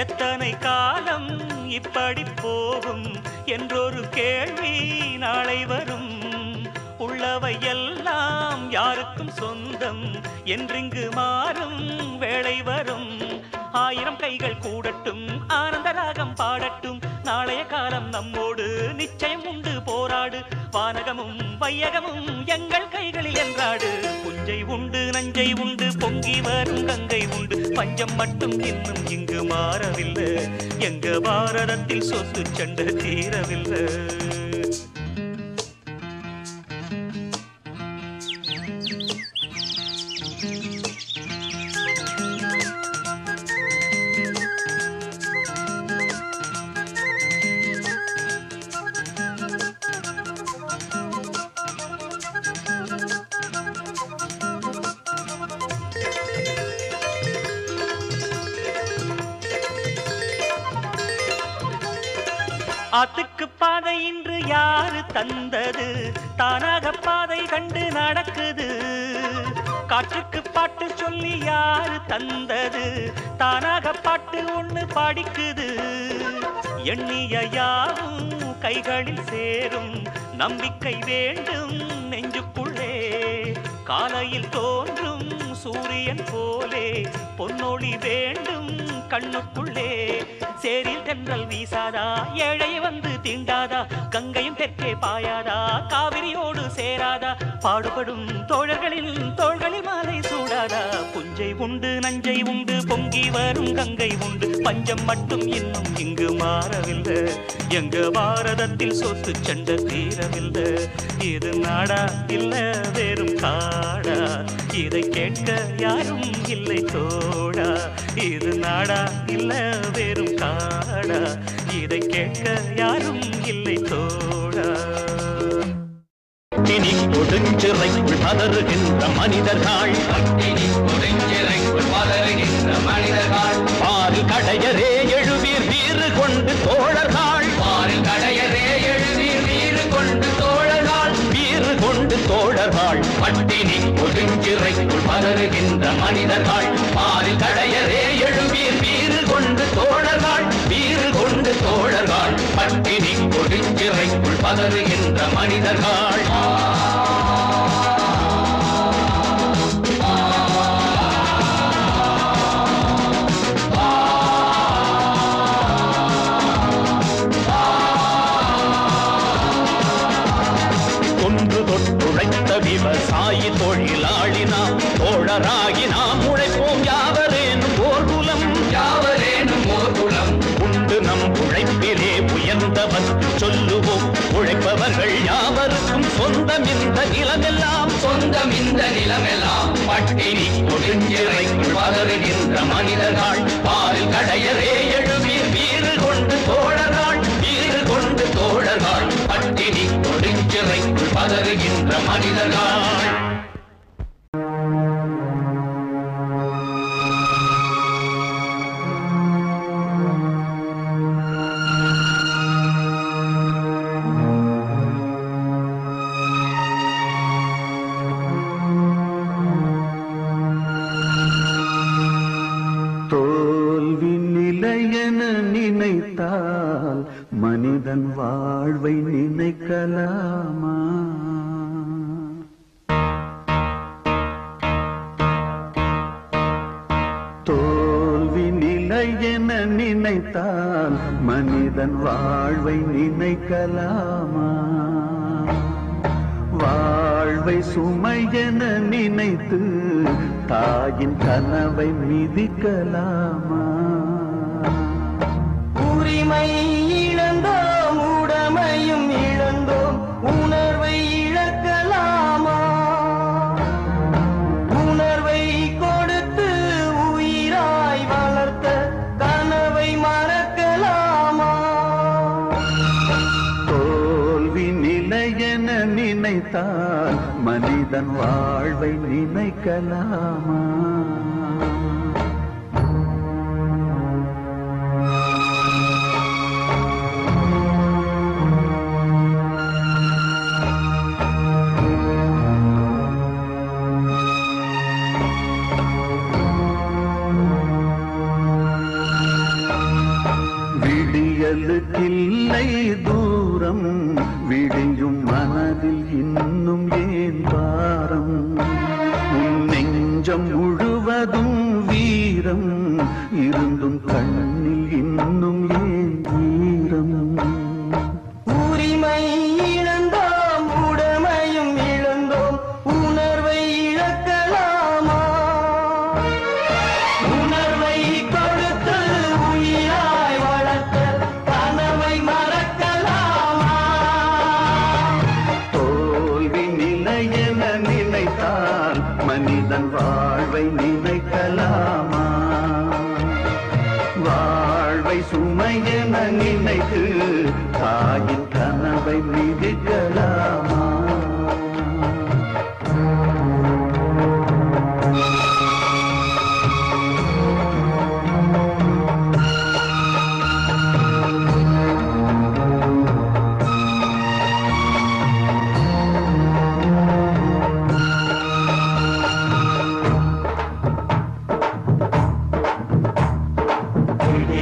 எத்தனை காலம் இப்படி போகும் என்றொரு கேள்வி நாளை வரும். உள்ளவை எல்லாம் யாருக்கும் சொந்தம் என்றிங்கு மாறும் வேளை வரும். ஆயிரம் கைகள் கூடட்டும், ஆனந்த ராகம் பாடட்டும். நாளைய காலம் நம்மோடு நிச்சயம் உண்டு, போராடு. வானகமும் வையகமும் எங்கள் கைகளில் என்றாடு. புஞ்சை உண்டு, நஞ்சை உண்டு, பொங்கி வரும் கங்கை உண்டு. பஞ்சம் மட்டும் இன்னும் இங்கு மாறவில்லை. எங்க பாரதத்தில் சொத்து சண்டை தீரவில்லை. ஆத்துக்கு பாதை இன்று யாரு தந்தது? தானாக பாதை கண்டு நடக்குது. காற்றுக்கு பாட்டு சொல்லி யாரு தந்தது? தானாக பாட்டு ஒண்ணு படிக்குது. எண்ணிய யாவும் கைகளில் சேரும். நம்பிக்கை வேண்டும் நெஞ்சுக்குள்ளே. காலையில் தோன்றும் சூரியன் போலே பொன்னொளி வேண்டும் கண்ணுக்குள்ளே. சேரில் தென்றல் வீசாதா? ஏழை வந்து தீண்டாதா? கங்கையும் தெற்கே பாயாதா? காவிரியோடு சேராதா? பாடுபடும் தோழர்களின் தோள்களில் மாலை சூடாதா? புஞ்சை உண்டு, நஞ்சை உண்டு, பொங்கி வரும் கங்கை உண்டு. பஞ்சம் மட்டும் இன்னும் இங்கு மாறவில்லை. எங்க பாரதத்தில் சொத்து சண்டை தீரவில்லை. இது நாடா இல்ல வெறும் காடா? இதை கேட்க யாரும் இல்லை தோடா. இது நாடா இல்ல வெறும் காடா? இதை கேட்க யாரும் இல்லை தோடா. இனி கொடுஞ்சிறைக்குள் பதறுகின்ற மனிதர்கள், கொடுஞ்சிறைக்குள் பதறுகின்ற மனிதர்கள், பாரில் கடையரே எழுவீர் வீறு கொண்டு தோழர்கள், பாரில் கடையரே எழுவீர் வீறு கொண்டு தோழர்கள், வீறு கொண்டு தோழர்கள். பட்டினி கொடுஞ்சிறைக்குள் பதறுகின்ற மனிதர்கள், பாரில் கடையரே எழுவீர் வீறு கொண்டு தோழர்கள், வீறு கொண்டு தோழர்கள். பட்டினி கொடுஞ்சிறைக்குள் பதறுகின்ற மனிதர்கள். தமிழராகி நாம் உழைப்போம் யாவரேனும் ஓர் குலம் உண்டு நம் உழைப்பிலே உயர்ந்தவர்க்கு சொல்லுவோம் உழைப்பவர்கள் யாவருக்கும் சொந்தம் இந்த நிலமெல்லாம் பட்டினி கொடுஞ்சிறைக்குள் வளருகின்ற மனிதர்கள் பால் கடையரே எழுவீர் வீறு கொண்டு தோழர்கள் பட்டினி கொடுஞ்சிறைக்குள் வளருகின்ற மனிதர்கள். மனிதன் வாழ்வை நினைக்கலாமா? தோல்வி நிலை என நினைத்தால் மனிதன் வாழ்வை நினைக்கலாமா? வாழ்வை சுமை என நினைத்து தாயின் கனவை மிதிக்கலாமா? உரிமை இழந்தோம், உடமையும் இழந்தோம், உணர்வை இழக்கலாமா? உணர்வை கொடுத்து உயிராய் வளர்த்த கனவை மறக்கலாமா? தோல்வி நிலை என நினைத்தால் மனிதன் வாழ்வை நினைக்கலாமா? விடியலுக்கில்லை தூரம், விடியும் மனதில் இன்னும் ஏன் பாரம்? உன் நெஞ்சம் முழுவதும் வீரம் இருந்தும் கண்ணில் இன்னும் ஏன் ஈரம்? உரிமை இழந்தோம், உடமையும் இழந்தோம், உணர்வை இழக்கலாமா? உணர்வை கொடுத்து உயிராய் வளர்த்த கனவை மறக்கலாமா? தோல்வி நிலை என நினைத்தால் மனிதன் வாழ்வை நினைக்கலாமா? வாழ்வை சுமை என நினைத்து தாயின் கனவை மிதிக்கலாமா?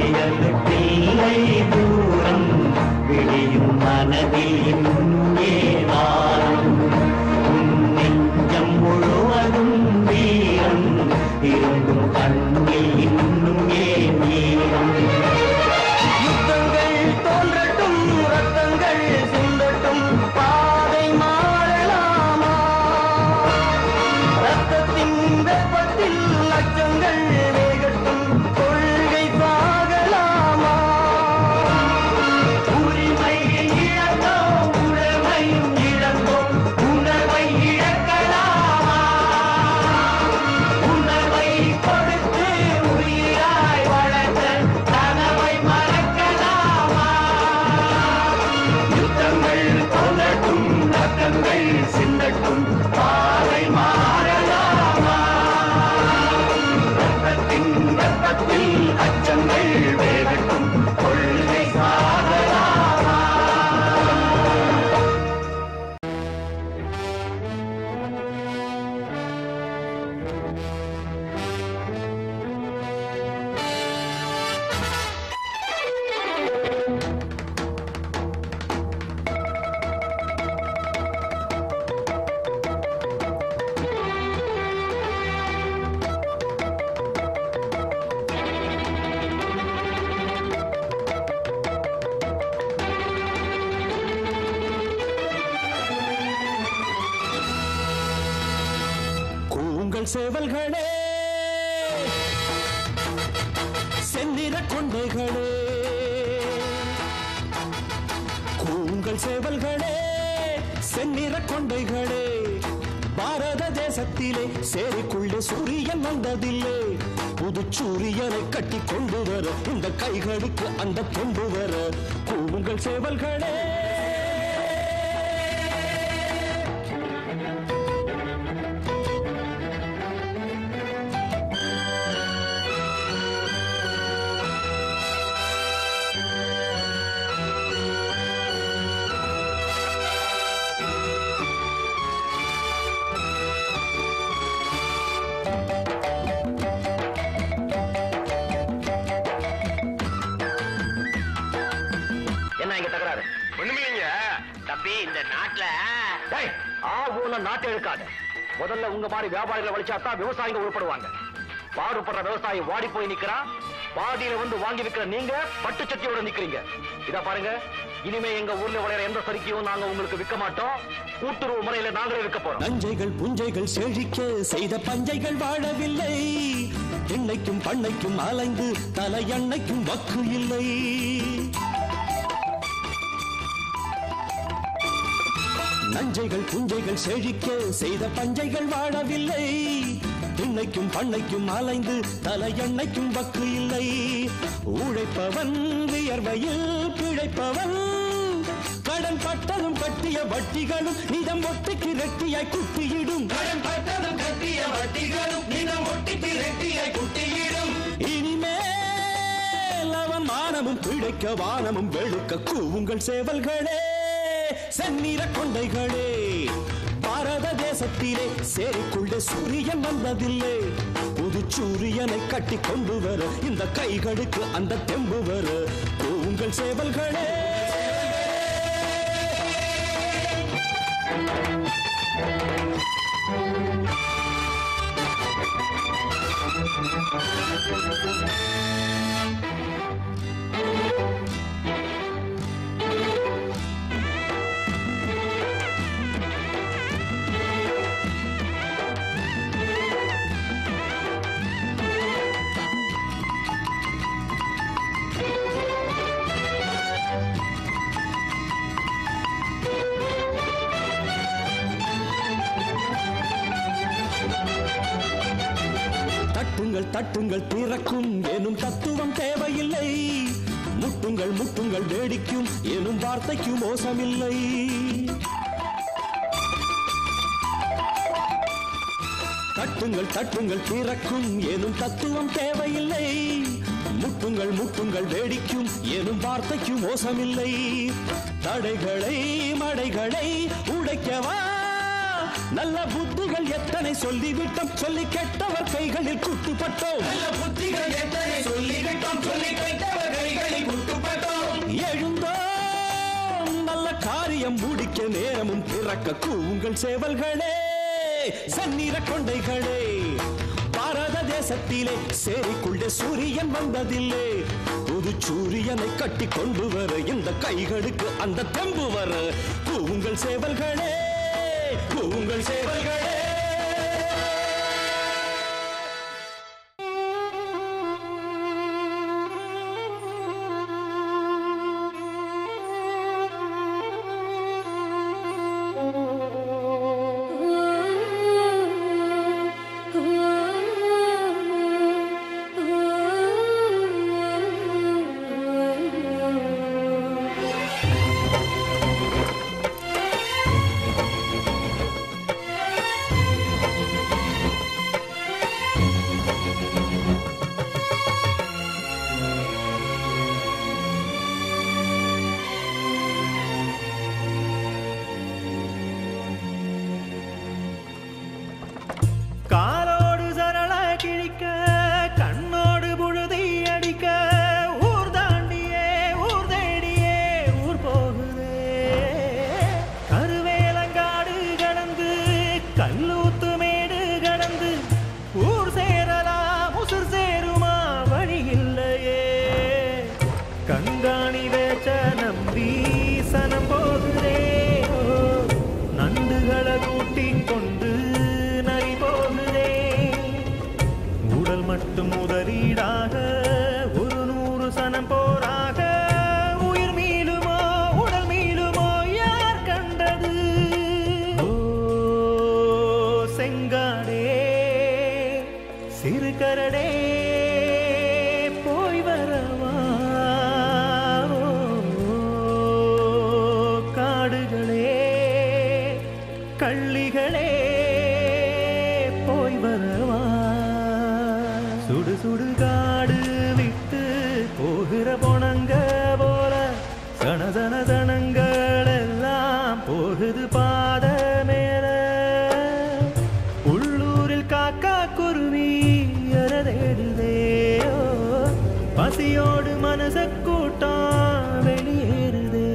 விடியலுக்கில்லை தூரம், விடியும் மனதில் இன்னும் ஏன் வாரம்? உன் நெஞ்சம் முழுவதும் வீரம் இருந்தும் கண்ணில் இன்னும் ஏன் வீரம்? யுத்தங்கள் தோன்றட்டும், ரத்தங்கள் சிந்தட்டும், பாதை மாறலாமா? ரத்தத்தின் வெப்பத்தில் லட்சங்கள் வேகட்டும், கொள்கை சாகலாமா? உரிமை இழந்தோம், உடமையும் இழந்தோம், உணர்வை இழக்கலாமா? உணர்வை கொடுத்து உயிராய் சேவல்களே செந்நிற கொண்டைகளே கூங்கள் சேவல்களே செந்நிற கொண்டைகளே பாரத தேசத்திலே சேரிக்குள்ளே சூரியன் வந்ததில்லை புது சூரியனை கட்டி கொண்டு வர இந்த கைகளுக்கு அந்த கொண்டு வர கூவுங்கள் சேவல்களே நாட்டை எடுக்காது. முதல்ல உங்க மாதிரி வியாபாரிகளை வலிச்சாத்தான் விவசாயிங்க உருப்படுவாங்க. பாடுபடுற விவசாயி வாடி போய் நிக்கிறான். பாதியில வந்து வாங்கி விற்கிற நீங்க பட்டு சட்டியோட நிக்கிறீங்க. இத பாருங்க, இனிமே எங்க ஊர்ல விளையாட எந்த சரிக்கையும் நாங்க உங்களுக்கு விற்க மாட்டோம். கூட்டுறவு முறையில நாங்களே விற்க போறோம். நஞ்சைகள் புஞ்சைகள் செழிக்க செய்த பஞ்சைகள் வாழவில்லை. எண்ணெய்க்கும் பண்ணைக்கும் அலைந்து தலை எண்ணெய்க்கும் வக்கு இல்லை. நஞ்சைகள் புஞ்சைகள் செழிக்க செய்த பஞ்சைகள் வாழவில்லை. எண்ணெய்க்கும் பண்ணைக்கும் அலைந்து தலை எண்ணெய்க்கும் வக்கு இல்லை. உழைப்பவன் வியர்வையில் பிழைப்பவன் கடன் பட்டதும் கட்டிய வட்டிகளும் நிதம் ஒட்டிக்கு ரெட்டியாய் குட்டியிடும். கடன் பட்டதும் கட்டிய வட்டிகளும் நிதம் ஒட்டிக்கு ரெட்டியாய் குட்டியிடும். இனிமேல் அவன் மானமும் பிழைக்க வானமும் வெளுக்க கூவுங்கள் சேவல்களே செந்நிற கொண்டைகளே. பாரத தேசத்திலே சேரிக்குள்ளே சூரியன் வந்ததில்லை. புது சூரியனை கட்டி கொண்டு வர இந்த கைகளுக்கு அந்த தெம்பு வர கூவுங்கள் சேவல்களே. தட்டுங்கள் தட்டுங்கள் திறக்கும் எனும் தத்துவம் தேவையில்லை. முட்டுங்கள் முட்டுங்கள் வேடிக்கும் எனும் வார்த்தைக்கு மோசமில்லை. தட்டுங்கள் தட்டுங்கள் திறக்கும் எனும் தத்துவம் தேவையில்லை. முட்டுங்கள் முட்டுங்கள் வேடிக்கும் எனும் வார்த்தைக்கு மோசமில்லை. தடைகளை மடைகளை உடைக்கவா நல்ல புத்திகள் எத்தனை சொல்லிவிட்டோம். சொல்லி கெட்டவர் கைகளில் குட்டுப்பட்டோம். நல்ல புத்திகள் எத்தனை சொல்லிவிட்டோம். சொல்லி கெட்டவர் கைகளில் குட்டுப்பட்டோம். எழுந்தோம் நல்ல காரியம் முடிக்க நேரமும் பிறக்க கூவுங்கள் சேவல்களே செந்நிற கொண்டைகளே. பாரத தேசத்திலே சேரிக்குள்ளே சூரியன் வந்ததில்லை. புது சூரியனை கட்டி கொண்டு வர இந்த கைகளுக்கு அந்த தெம்பு வர கூவுங்கள் சேவல்களே கூவுங்கள் சேவல்களே. மட்டும் முதலீடாக ஒரு 100 சனம் போராக உயிர் மீளுமோ உடல் மீளுமோ யார் கண்டது ஓ செங்காடே சிறுகரடே போய் வரவா காடுகளே கள்ளிகளே போய் வரவா சுடு சுடு காடு விட்டு போகிற பொணங்க போல சனதன தனங்கள் எல்லாம் போகுது பாத மேல உள்ளூரில் காக்கா குருவி அறதேடுதே பசியோடு மனச கூட்டம் வெளியேறுதே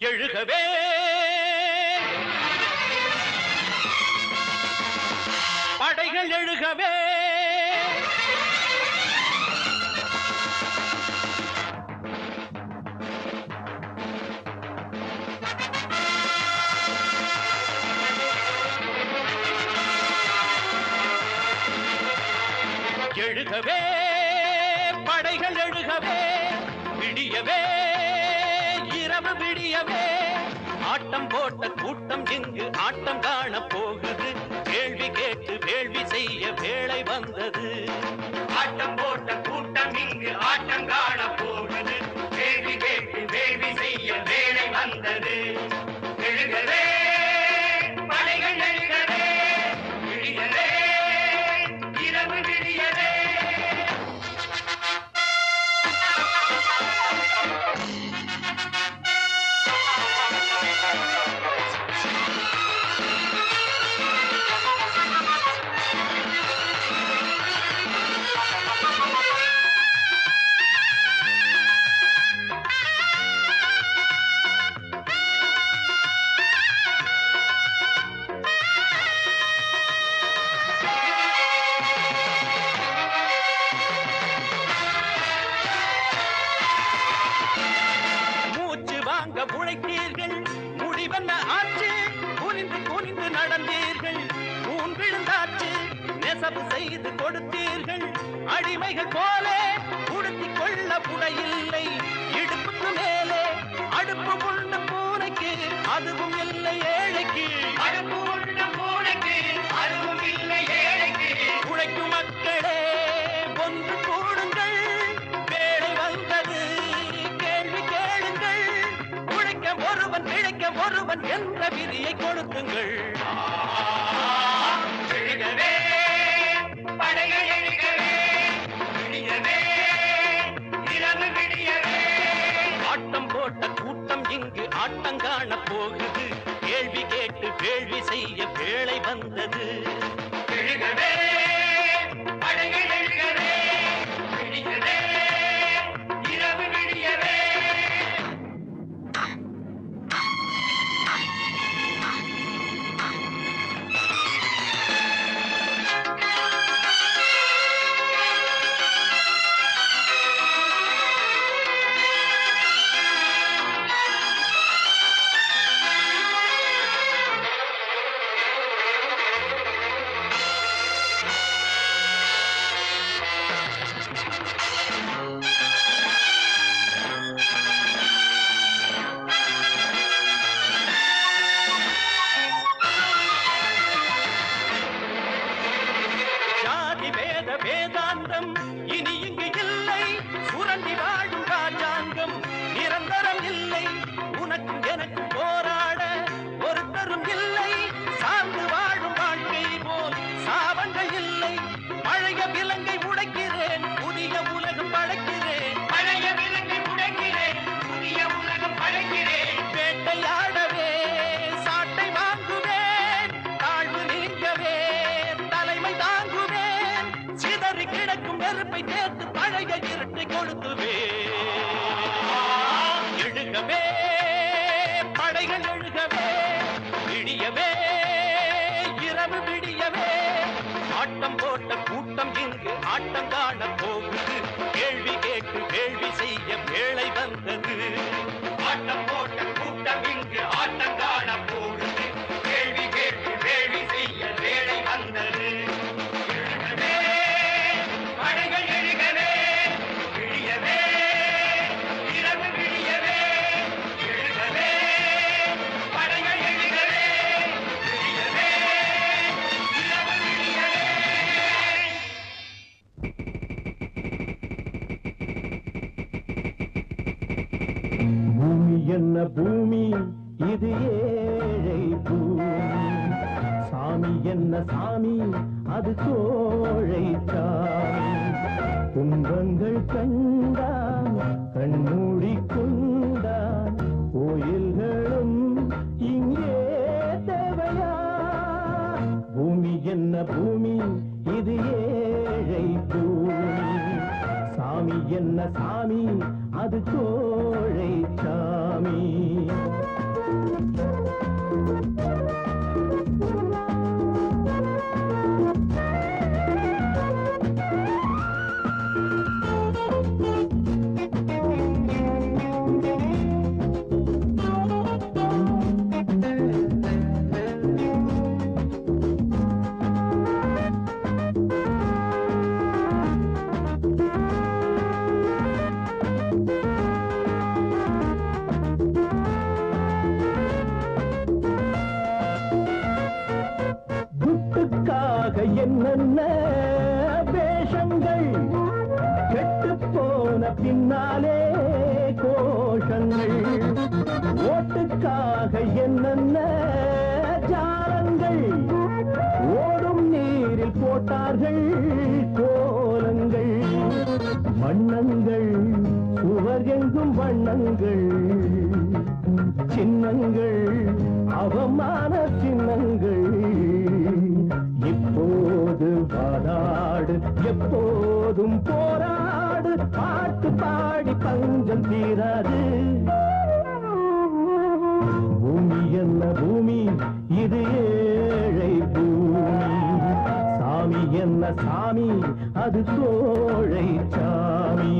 எழுகவே படைகள் எழுகவே எழுகவே படைகள் எழுகவே விடியவே இரவு விடியவே ஆட்டம் போட்ட கூட்டம் இங்கு ஆட்டம் காண போகுது கேள்வி கேட்டு வேள்வி செய்ய வேளை வந்தது ஆட்டம் போட்ட கூட்டம் இங்கு ஆட்டம் காண போகுது கேள்வி கேட்டு வேள்வி செய்ய வேளை வந்தது எழுகவே படைகள் எழுகவே விடியவே இரவு விடியவே உழைத்தீர்கள் முடிவென்ன ஆச்சு குனிந்து குனிந்து நடந்தீர்கள் ஊன் விழுந்தாச்சு நெசவு செய்து கொடுத்தீர்கள் அடிமைகள் போல உடுத்திக் கொள்ள புடையில்லை இடுப்புக்கு மேலே அடுப்பு உள்ள பூனைக்கு அதுவும் இல்லை ஏழைக்கு அடுப்பு உள்ள பூனைக்கு அதுவும் இல்லை ஏழைக்கு உழைக்கும் மக்களே ஒன்று கூடுங்கள் வேலை வந்தது கேள்வி கேளுங்கள் ஒருவன் பிழைக்க ஒருவன் என்ற விதியை கொடுத்துங்கள் எழுகவே படைகள் எழுகவே விடியவே இரவு விடியவே ஆட்டம் போட்ட கூட்டம் இங்கு ஆட்டம் காண போகுது கேள்வி கேட்டு வேள்வி செய்ய வேளை வந்தது எழுகவே படைகள் எழுகவே விடியவே இரவு விடியவே வேதாந்தம் இனி இங்கு இல்லை சுரண்டி வாழும் ராஜாங்கம் நிரந்தரம் இல்லை உனக்கு எனக்கு போராட ஒருத்தரும் இல்லை சார்ந்து வாழும் வாழ்க்கை போல் சாபங்கள் இல்லை பழைய விலங்கை உடைக்கிறேன் புதிய உலகம் படைக்கிறேன் பழைய விலங்கை உடைக்கிறேன் புதிய உலகம் படைக்கிறேன் வேட்டையாடவே சாட்டை வாங்குவேன் தாழ்வு நீங்கவே தலைமை தாங்குவேன் சிதறி கிடக்கும் நெருப்பை சேர்த்து பழைய இருட்டை கொடுத்துவே எழுகவே படைகள் எழுகவே விடியவே இரவு விடியவே ஆட்டம் போட்ட கூட்டம் இங்கு ஆட்டம் காண போகுது கேள்வி கேட்டு கேள்வி செய்ய வேளை வந்தது ஆட்டம் போட்ட கூட்டம் இங்கு ஆட்டம் காண போகுது கேள்வி கேட்டு கேள்வி செய்ய வேளை வந்தது எழுகவே படைகள் எழுகவே விடியவே இரவு விடியவே எழுகவே படைகள் எழுகவே விடியவே இரவு விடியவே பூமி என்ன பூமி இது ஏழை பூமி சாமி என்ன சாமி அது கோழை சாமி துன்பங்கள் கண்டான் கண்மூடி கொண்டான் கோயில்களும் இங்கே தேவையா பூமி என்ன பூமி இது ஏழை பூமி சாமி என்ன சாமி அது கோழை சாமி என்னென்ன வேஷங்கள் கெட்டு போன பின்னாலே கோஷங்கள் ஓட்டுக்காக என்னென்ன ஜாலங்கள் ஓடும் நீரில் போட்டார்கள் கோலங்கள் வண்ணங்கள் சுவர் எங்கும் வண்ணங்கள் சின்னங்கள் அவமான சின்னங்கள் இப்போது வாதாடு எப்போதும் போராடு பாட்டு பாடி பஞ்சம் தீராது பூமி என்ன பூமி இது ஏழை பூமி சாமி என்ன சாமி அது கோழை சாமி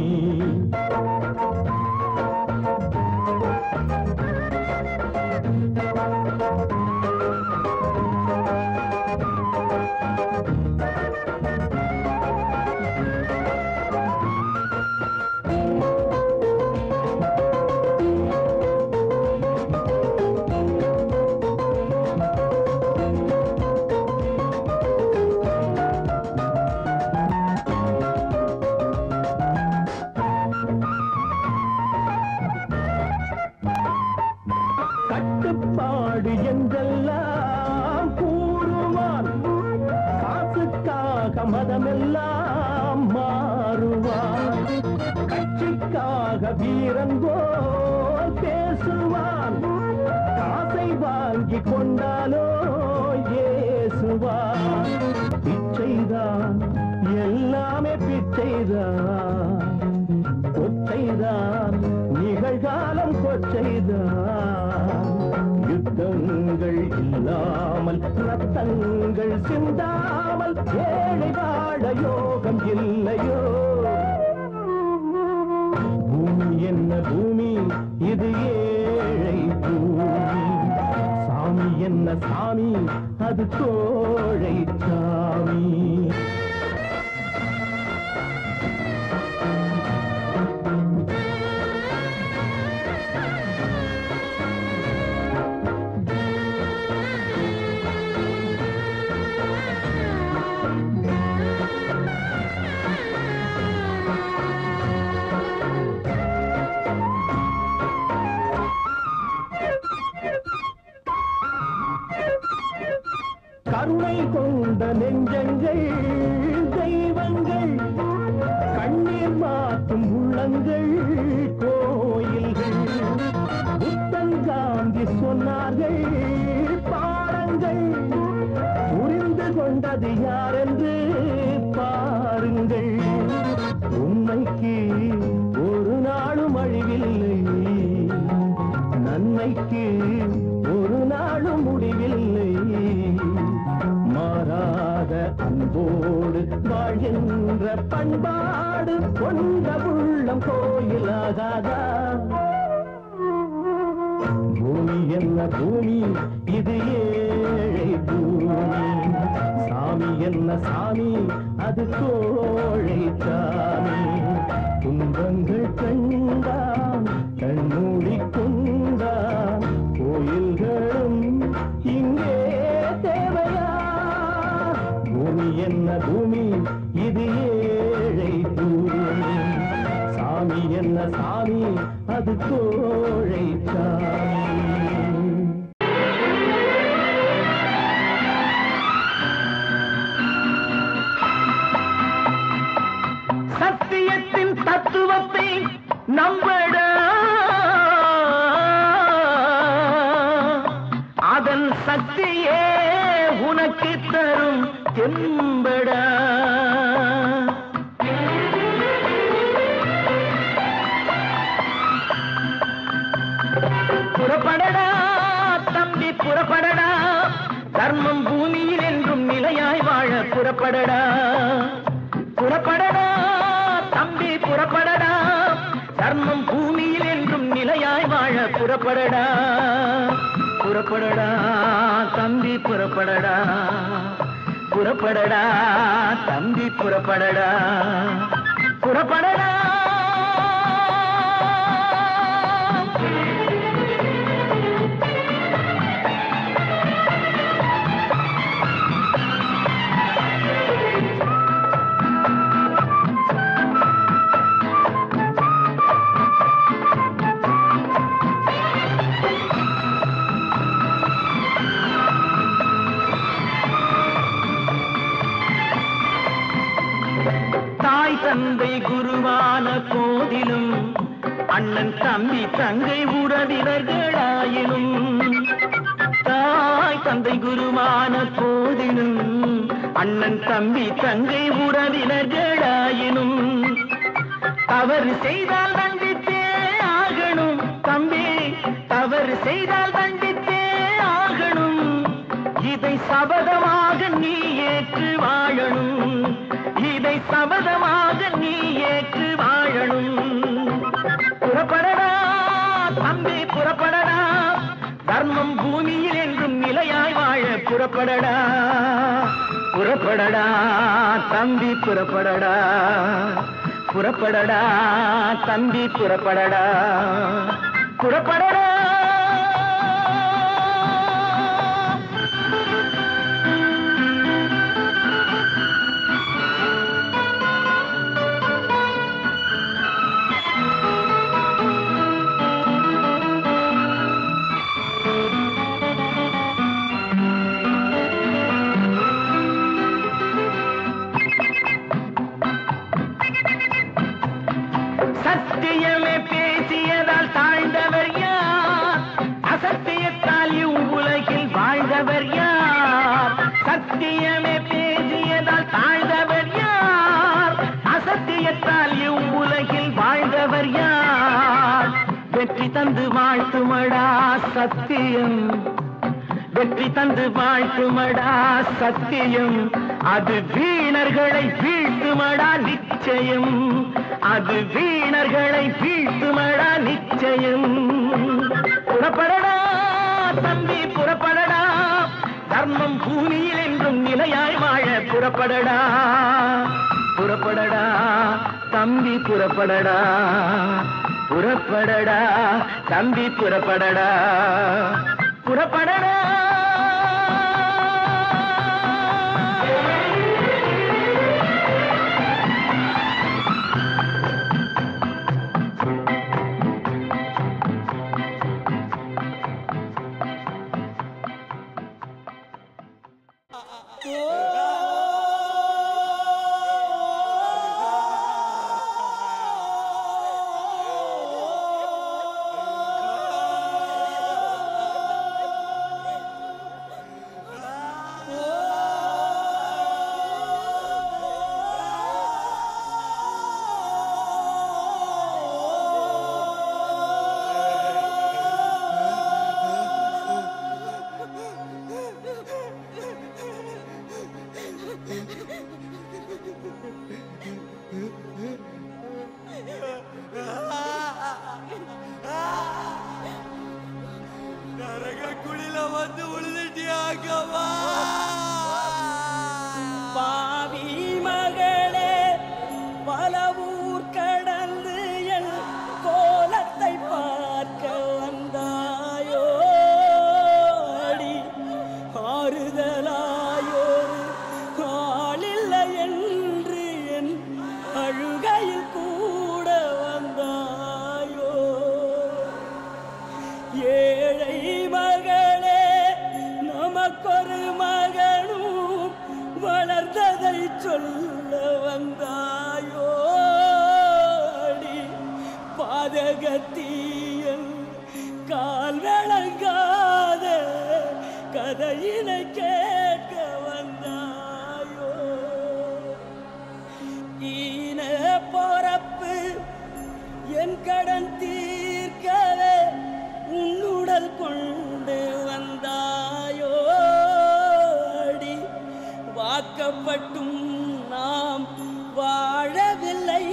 கட்டுப்பாடு என்றெல்லாம் கூறுவான் காசுக்காக மதமெல்லாம் மாறுவான் கட்சிக்காக வீரன் போல் பேசுவான் காசை வாங்கி கொண்டாலோ ஏசுவான் பிச்சைதான் எல்லாமே பிச்சைதான் கொச்சைதான் நிகழ்காலம் கொச்சைதான் யுத்தங்கள் இல்லாமல் ரத்தங்கள் சிந்தாமல் ஏழை வாழ யோகம் இல்லையோ பூமி என்ன பூமி இது ஏழை பூமி சாமி என்ன சாமி அது கோழை சாமி கருணை கொண்ட நெஞ்சங்கள் தெய்வங்கள் கண்ணீர் மாற்றும் உள்ளங்கள் கோயில்கள் புத்தன் காந்தி சொன்னார்கள் பாடங்கள் புரிந்து கொண்டது யார் என்று பாருங்கள் நாடு கொண்ட உள்ளம் கோயிலாகாதா பூமி என்ன பூமி இது ஏழை பூமி சாமி என்ன சாமி அது கோழை சாமி துன்பங்கள் கண்டான் கண்மூடி கொண்டான் கோயில்களும் இங்கே தேவையா பூமி என்ன பூமி இது ஏழை பூமி சாமி என்ன சாமி அது கோழை சாமி சத்தியத்தின் தத்துவத்தை நம்படா அதன் சக்தியே உனக்கு தரும் தெம்படா புறப்படடா தம்பி புறப்படடா தர்மம் பூமியில் என்றும் நிலையாய் வாழ புறப்படடா புறப்படடா தம்பி புறப்படடா தர்மம் பூமியில் என்றும் நிலையாய் வாழ புறப்படடா புறப்படடா தம்பி புறப்படடா புறப்படடா தம்பி புறப்படடா புறப்படடா தந்தை குருவான போதிலும் அண்ணன் தம்பி தங்கை உறவினர்களாயினும் தாய் தந்தை குருவான போதிலும் அண்ணன் தம்பி தங்கை உறவினர்களாயினும் தவறு செய்தால் தண்டித்தே ஆகணும் தம்பி தவறு செய்தால் தண்டித்தே ஆகணும் இதை சபதமாக நீ ஏற்று வாழணும் இதை சபதமாக நீ ஏற்று வாழணும் புறப்படடா தம்பி புறப்படடா தர்மம் பூமியில் என்றும் நிலையாய் வாழ புறப்படடா புறப்படடா தம்பி புறப்படடா புறப்படடா தம்பி புறப்படடா புறப்படடா சத்தியமே பேசியதால் தாழ்ந்தவர் யார் அசத்தியத்தால் இவ்வுலகில் வாழ்ந்தவர் யார் சத்தியமே பேசியதால் தாழ்ந்தவர் யார் அசத்தியத்தால் இவ்வுலகில் வாழ்ந்தவர் யார் வெற்றி தந்து வாழ்த்துமடா சத்தியம் வெற்றி தந்து வாழ்த்துமடா சத்தியம் அது வீணர்களை வீழ்த்துமடா நிச்சயம் அது வீணர்களை வீழ்த்துமடா நிச்சயம் புறப்படடா தம்பி புறப்படடா தர்மம் பூமியில் என்றும் நிலையாய் வாழ புறப்படடா புறப்படடா தம்பி புறப்படடா புறப்படடா தம்பி புறப்படடா புறப்படடா அகத்தியன் கால் விளங்காத கதையினை கேட்க வந்தாயோ ஈன பொறப்பு என் கடன் தீர்க்கவே உன்னுடல் கொண்டு வந்தாயோ அடி வாக்கப்பட்டும் நாம் வாழவில்லை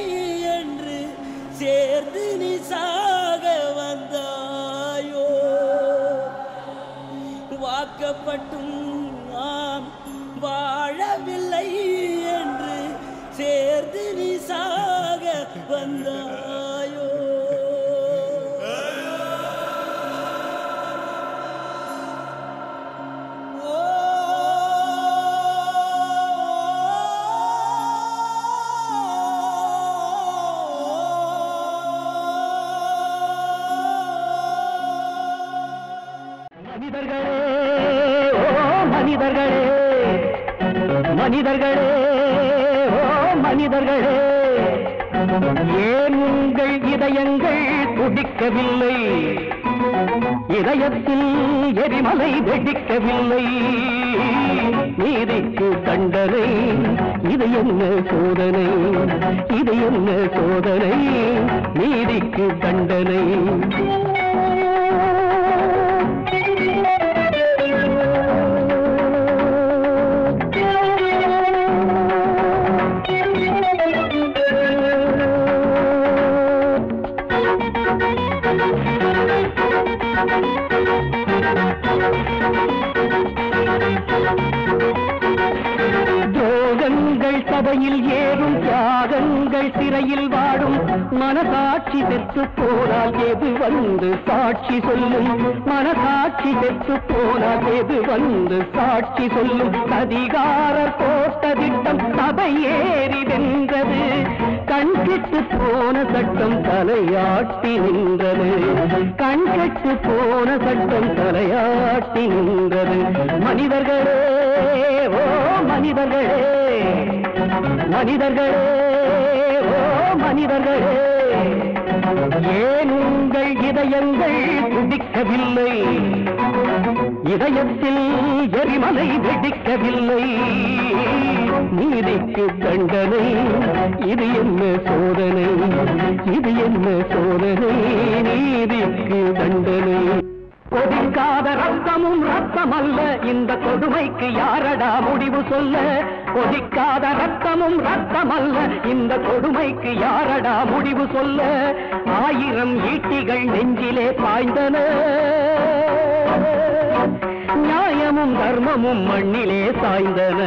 என்று சேர்ந்து நீ சாக வந்தாயோ வாக்கப்பட்டும் நாம் வாழவில்லை என்று சேர்ந்து நீ சாக வந்தாயோ மனிதர்களே ஓ மனிதர்களே ஏன் உங்கள் இதயங்கள் துடிக்கவில்லை இதயத்தில் எரிமலை வெடிக்கவில்லை நீதிக்கு தண்டனை இது என்ன சோதனை இது என்ன சோதனை நீதிக்கு தண்டனை துரோகங்கள் சபையில் ஏறும் தியாகங்கள் சிறையில் வாடும் மனசாட்சி செத்து போனால் எது வந்து சாட்சி சொல்லும் மனசாட்சி செத்து போனால் எது வந்து சாட்சி சொல்லும் அதிகாரர் போட்ட திட்டம் சபை ஏறி வென்றது கண்கெட்டு போன சட்டம் தலையாட்டி நின்றது கண்கெட்டு போன சட்டம் தலையாட்டி நின்றது மனிதர்களே ஓ மனிதர்களே மனிதர்களே ஓ மனிதர்களே ஏன் உங்கள் இதயங்கள் துடிக்கவில்லை இதயத்தில் எரிமலை வெடிக்கவில்லை நீதிக்கு தண்டனை இது என்ன சோதனை இது என்ன சோதனை நீதிக்கு தண்டனை கொதிக்காத ரத்தமும் ரத்தம் அல்ல இந்த கொடுமைக்கு யாரடா முடிவு சொல்ல கொதிக்காத ரத்தமும் ரத்தம் அல்ல இந்த கொடுமைக்கு யாரடா முடிவு சொல்ல 1000 ஈட்டிகள் நெஞ்சிலே பாய்ந்தன நியாயமும் தர்மமும் மண்ணிலே சாய்ந்தன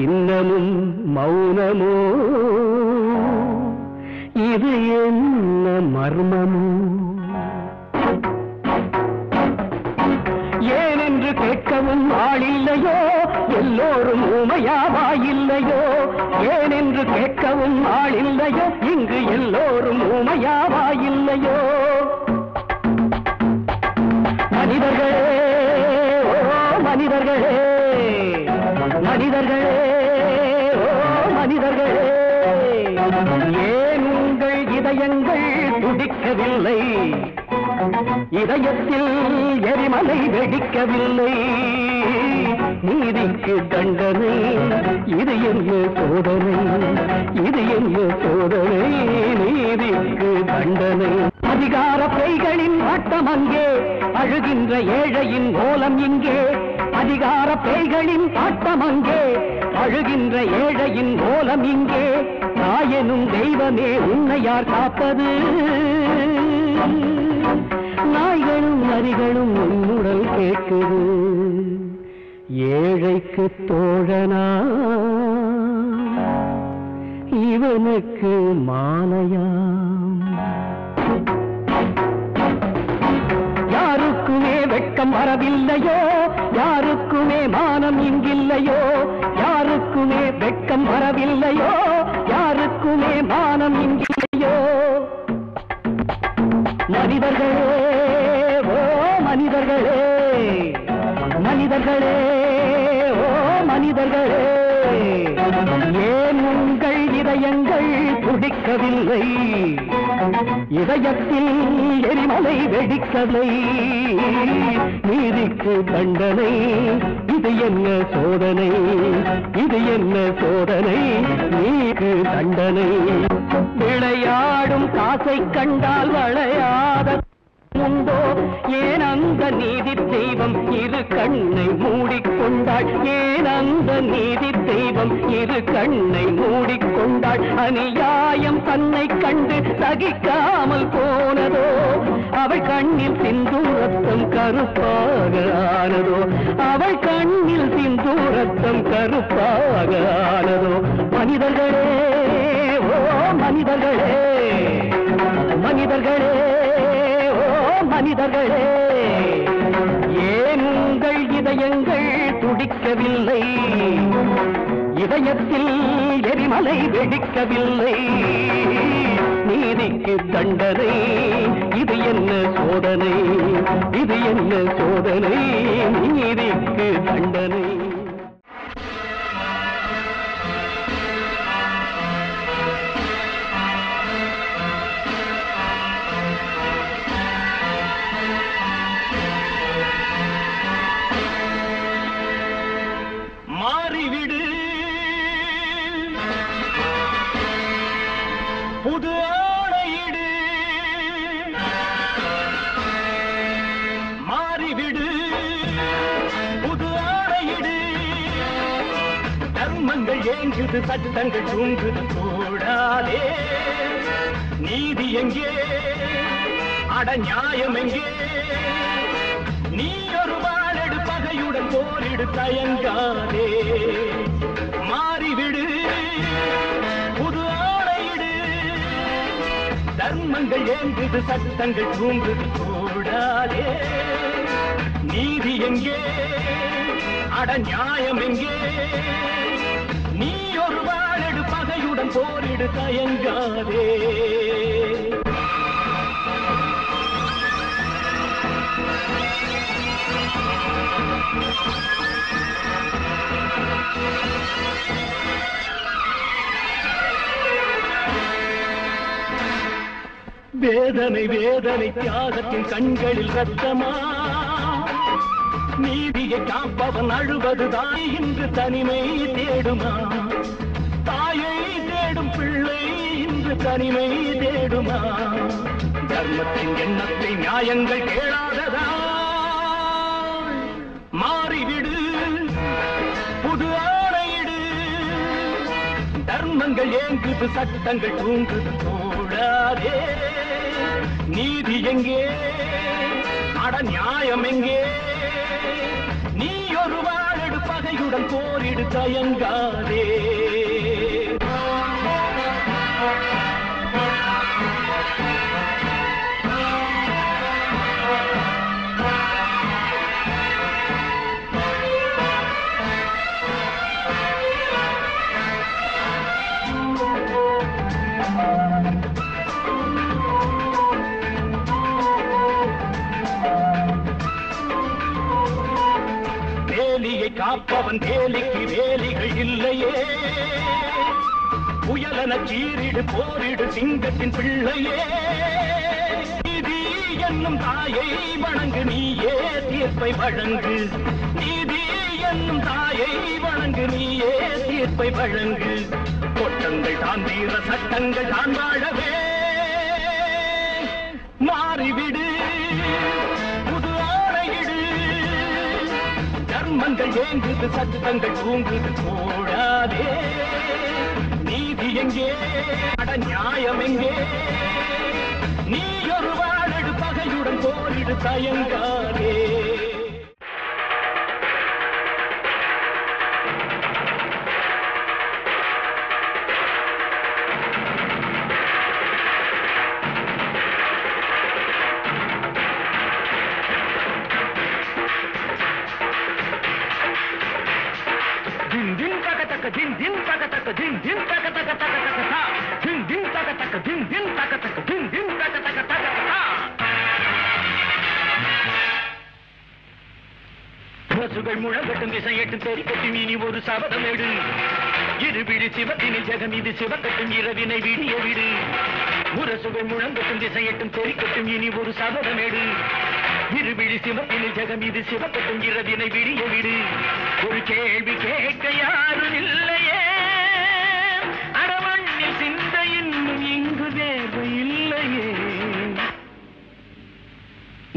இன்னமும் மௌனமோ இது என்ன மர்மமோ ஏனென்று கேட்கவும் ஆளில்லையோ எல்லோரும் ஊமையாவாயில்லையோ ஏனென்று கேட்கவும் ஆளில்லையோ இங்கு எல்லோரும் ஊமையாவாயில்லையோ மனிதர்களே ஓ மனிதர்களே மனிதர்களே ஓ மனிதர்களே ஏன் உங்கள் இதயங்கள் துடிக்கவில்லை இதயத்தில் எரிமலை வெடிக்கவில்லை நீதிக்கு தண்டனை இது என்ன சோதனை இது என்ன சோதனை நீதிக்கு தண்டனை அதிகார பேய்களின் ஆட்டம் அங்கே அழுகின்ற ஏழையின் ஓலம் இங்கே அதிகார பேய்களின் ஆட்டம் அங்கே அழுகின்ற ஏழையின் ஓலம் இங்கே தாயெனும் தெய்வமே உன்னை யார் காப்பது நாய்களும் நரிகளும் உன்னுடல் கேட்குது ஏழைக்கு தோழனா இவனுக்கு மாலையாம் யாருக்குமே வெட்கம் வரவில்லையோ யாருக்குமே மானம் இங்கில்லையோ யாருக்குமே வெட்கம் வரவில்லையோ யாருக்குமே மானம் இங்கில்லையோ மனிதர்களே ஓ மனிதர்களே மனிதர்களே ஓ மனிதர்களே ஏன் உங்கள் இதயங்கள் துடிக்கவில்லை, இதயத்தில் எரிமலை வெடிக்கலை. நீதிக்கு தண்டனை, இது என்ன சோதனை, இது என்ன சோதனை, நீக்கு தண்டனை. விளையாடும் காசை கண்டால் வளையாத உண்டோ? ஏன் அந்த நீதி தெய்வம் இரு கண்ணை மூடிக்கொண்டாள்? ஏன் அந்த நீதி தெய்வம் இரு கண்ணை மூடிக்கொண்டாள்? அநியாயம் தன்னை கண்டு சகிக்காமல் போனதோ? அவள் கண்ணில் சிந்தும் ரத்தம் கருப்பாக ஆனதோ? அவள் கண்ணில் சிந்தும் ரத்தம் கருப்பாக ஆனதோ? மனிதர்களே, ஓ மனிதர்களே, மனிதர்களே, மனிதர்களே, ஏன் உங்கள் இதயங்கள் துடிக்கவில்லை, இதயத்தில் எரிமலை வெடிக்கவில்லை. நீதிக்கு தண்டனை, இது என்ன சோதனை, இது என்ன சோதனை, நீதிக்கு தண்டனை. மாறிவிடு, புது ஆடையிடு, மாறிவிடு, புது ஆடையிடு. தர்மங்கள் ஏங்குது, சட்டங்கள் தூங்குது, கூடாதே. நீதி எங்கே, அட நியாயம் எங்கே? நீ ஒரு வாழெடு, பகையுடன் போரிடு, தயங்காதே. மாறிவிடு, புது ஆடையிடு. தர்மங்கள் ஏங்குது, சட்டங்கள் தூங்குது, கூடாதே. நீதி எங்கே, அட நியாயம் எங்கே? நீ ஒரு வாழெடு, பகையுடன் போரிடு, தயங்காதே. வேதனை வேதனை தியாகத்தின் கண்களில் ரத்தமா? நீதியை காப்பவன் அழுவதுதான் இன்று தனிமை தேடுமா? தாயை தேடும் பிள்ளை இன்று தனிமை தேடுமா? தர்மத்தின் எண்ணத்தை நியாயங்கள் கேளாததா? மாறிவிடு, புது ஆடையிடு. தர்மங்கள் ஏங்குது, சட்டங்கள் தூங்குது, கூடாதே. நீதி எங்கே, அட நியாயம் எங்கே? நீ ஒரு வாழெடு, பகையுடன் போரிடு, தயங்காதே. வேலியை காப்பவன் வேலிக்கு வேலிகள் இல்லையே. புயலன சீரிடு, போரிடு, சிங்கத்தின் பிள்ளையே. நீதி என்னும் தாயை வணங்கு, நீயே தீர்ப்பை வழங்கு. நீதி என்னும் தாயை வணங்கு, நீயே தீர்ப்பை வழங்கு. கொட்டங்கள் தான் தீர, சட்டங்கள் தான் வாழவே. மாறிவிடு, புது ஆடையிடு. தர்மங்கள் ஏங்குது, சட்டங்கள் தூங்குது, கூடாதே. நீதி எங்கே, அட நியாயம் எங்கே? நீ ஒரு வாழெடு, பகையுடன் போரிடு, தயங்காதே. முழங்கட்டும், திசையட்டும், தெரிக்கட்டும், இனி ஒரு சபதம் எடு. இருவிழி சிவத்தினில் ஜெகம் இது சிவக்கட்டும் இரவினை விடிய விடு முரசுவை முழங்கட்டும் திசையட்டும் தெரிக்கட்டும் இனி ஒரு சபதமேடு இருவிழி சிவத்தினில் ஜெகம் இது சிவக்கட்டும் இரவினை விடிய விடு ஒரு கேள்வி கேட்க யாரும் இல்லையே அடமண்ணில் சிந்த இன்னும் இங்கு தேவை இல்லையே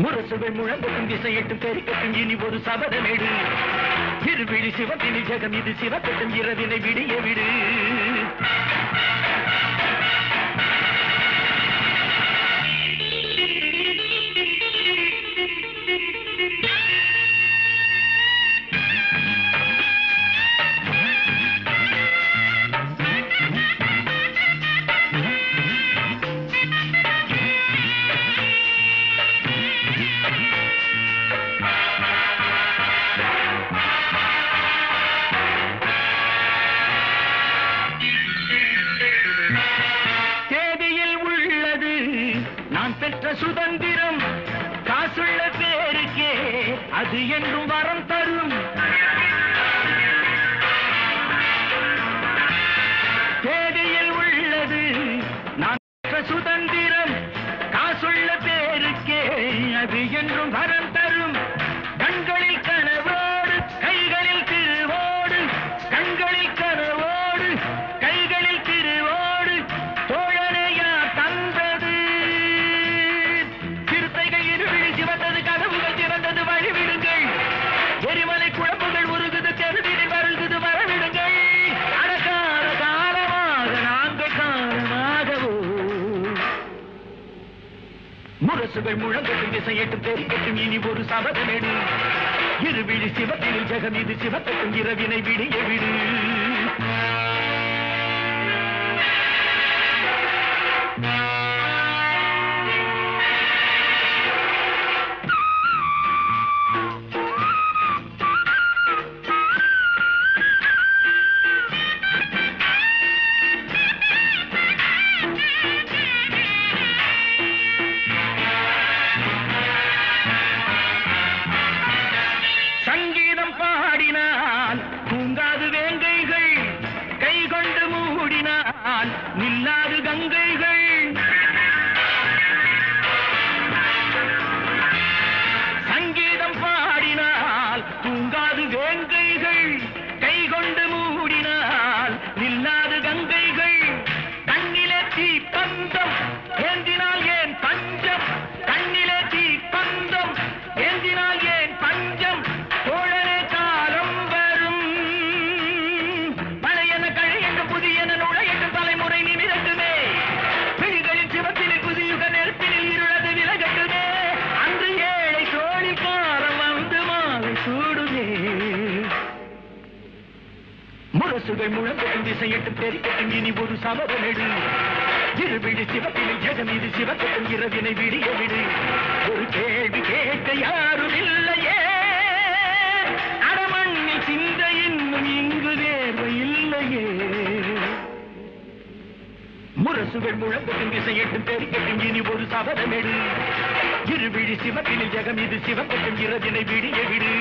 முரசுவை முழங்கட்டும் திசையட்டும் தெரிக்கட்டும் இனி ஒரு சபதமேடு இருவிழி சிவத்தினில் ஜெகம் இது சிவக்கட்டும் இரவினை விடிய விடு சுதந்திரம் காசுள்ள பேருக்கே அது என்றும் வரம் தரும் தேதியில் உள்ளது நான் பெற்ற சுதந்திரம் காசுள்ள பேருக்கே அது என்றும் வரம் தரும் கண்களில் கனவோடு கைகளில் திருவோடு கண்களில் கனவோடு கைகளில் திருவோடு தோழனையா தந்தது சிவந்தது கதவுகள் திறந்தது வழிவிடுங்கள் எரிமலை குழம்புகள் உருகுது தெருதில் வருகுது வரவிடுங்கள் அடக்கார காலமாக நாங்கள் காலமாகவோ முரசுகள் முழங்கட்டும் திசையட்டும் தெரிக்கட்டும் இனி ஒரு சபதமேடு இருவிழி சிவத்தினில் ஜெகம் இது சிவக்கட்டும் இரவினை விடிய விடு சங்கீதம் பாடினால் தூங்காது வேங்கைகள் கை கொண்டு மூடினால் நில்லாது கங்கைகள் சங்கீதம் பாடினால் தூங்காது வேங்கைகள் கை கொண்டு மூடினால் நில்லாது கங்கைகள் கண்ணிலே தீ பந்தம் ஏந்தினால் ஏன் பஞ்சம் கண்ணிலே தீ பந்தம் ஏந்தினால் ஏன் பஞ்சம் தோழனே காலம் வரும் பழையன கழையென்று புதியன நுழையென்று தலைமுறை நிமிரட்டுமே பிழிகளின் சிவத்தினில் புதியுக நெருப்பினில் இருளது விலகட்டுமே அன்று ஏழை தோழி காலம் வந்து மாலை சூடுமே முரசுகள் முழங்கட்டும் திசையட்டும் தெரிக்கட்டும் இனி ஒரு சபதமேடு இருவிழி சிவத்தினில் ஜெகம் இது சிவக்கட்டும் இரவினை விடிய விடு ஒரு கேள்வி கேட்க யாரும் இல்லையே அடமண்ணில் சிந்த இன்னும் இங்கு தேர்வை இல்லையே முரசுகள் முழங்கட்டும் திசையட்டும் தெரிக்கட்டும் இனி ஒரு சபதமேடு இருவிழி சிவத்தினில் ஜெகம் இது சிவக்கட்டும் இரவினை விடிய விடு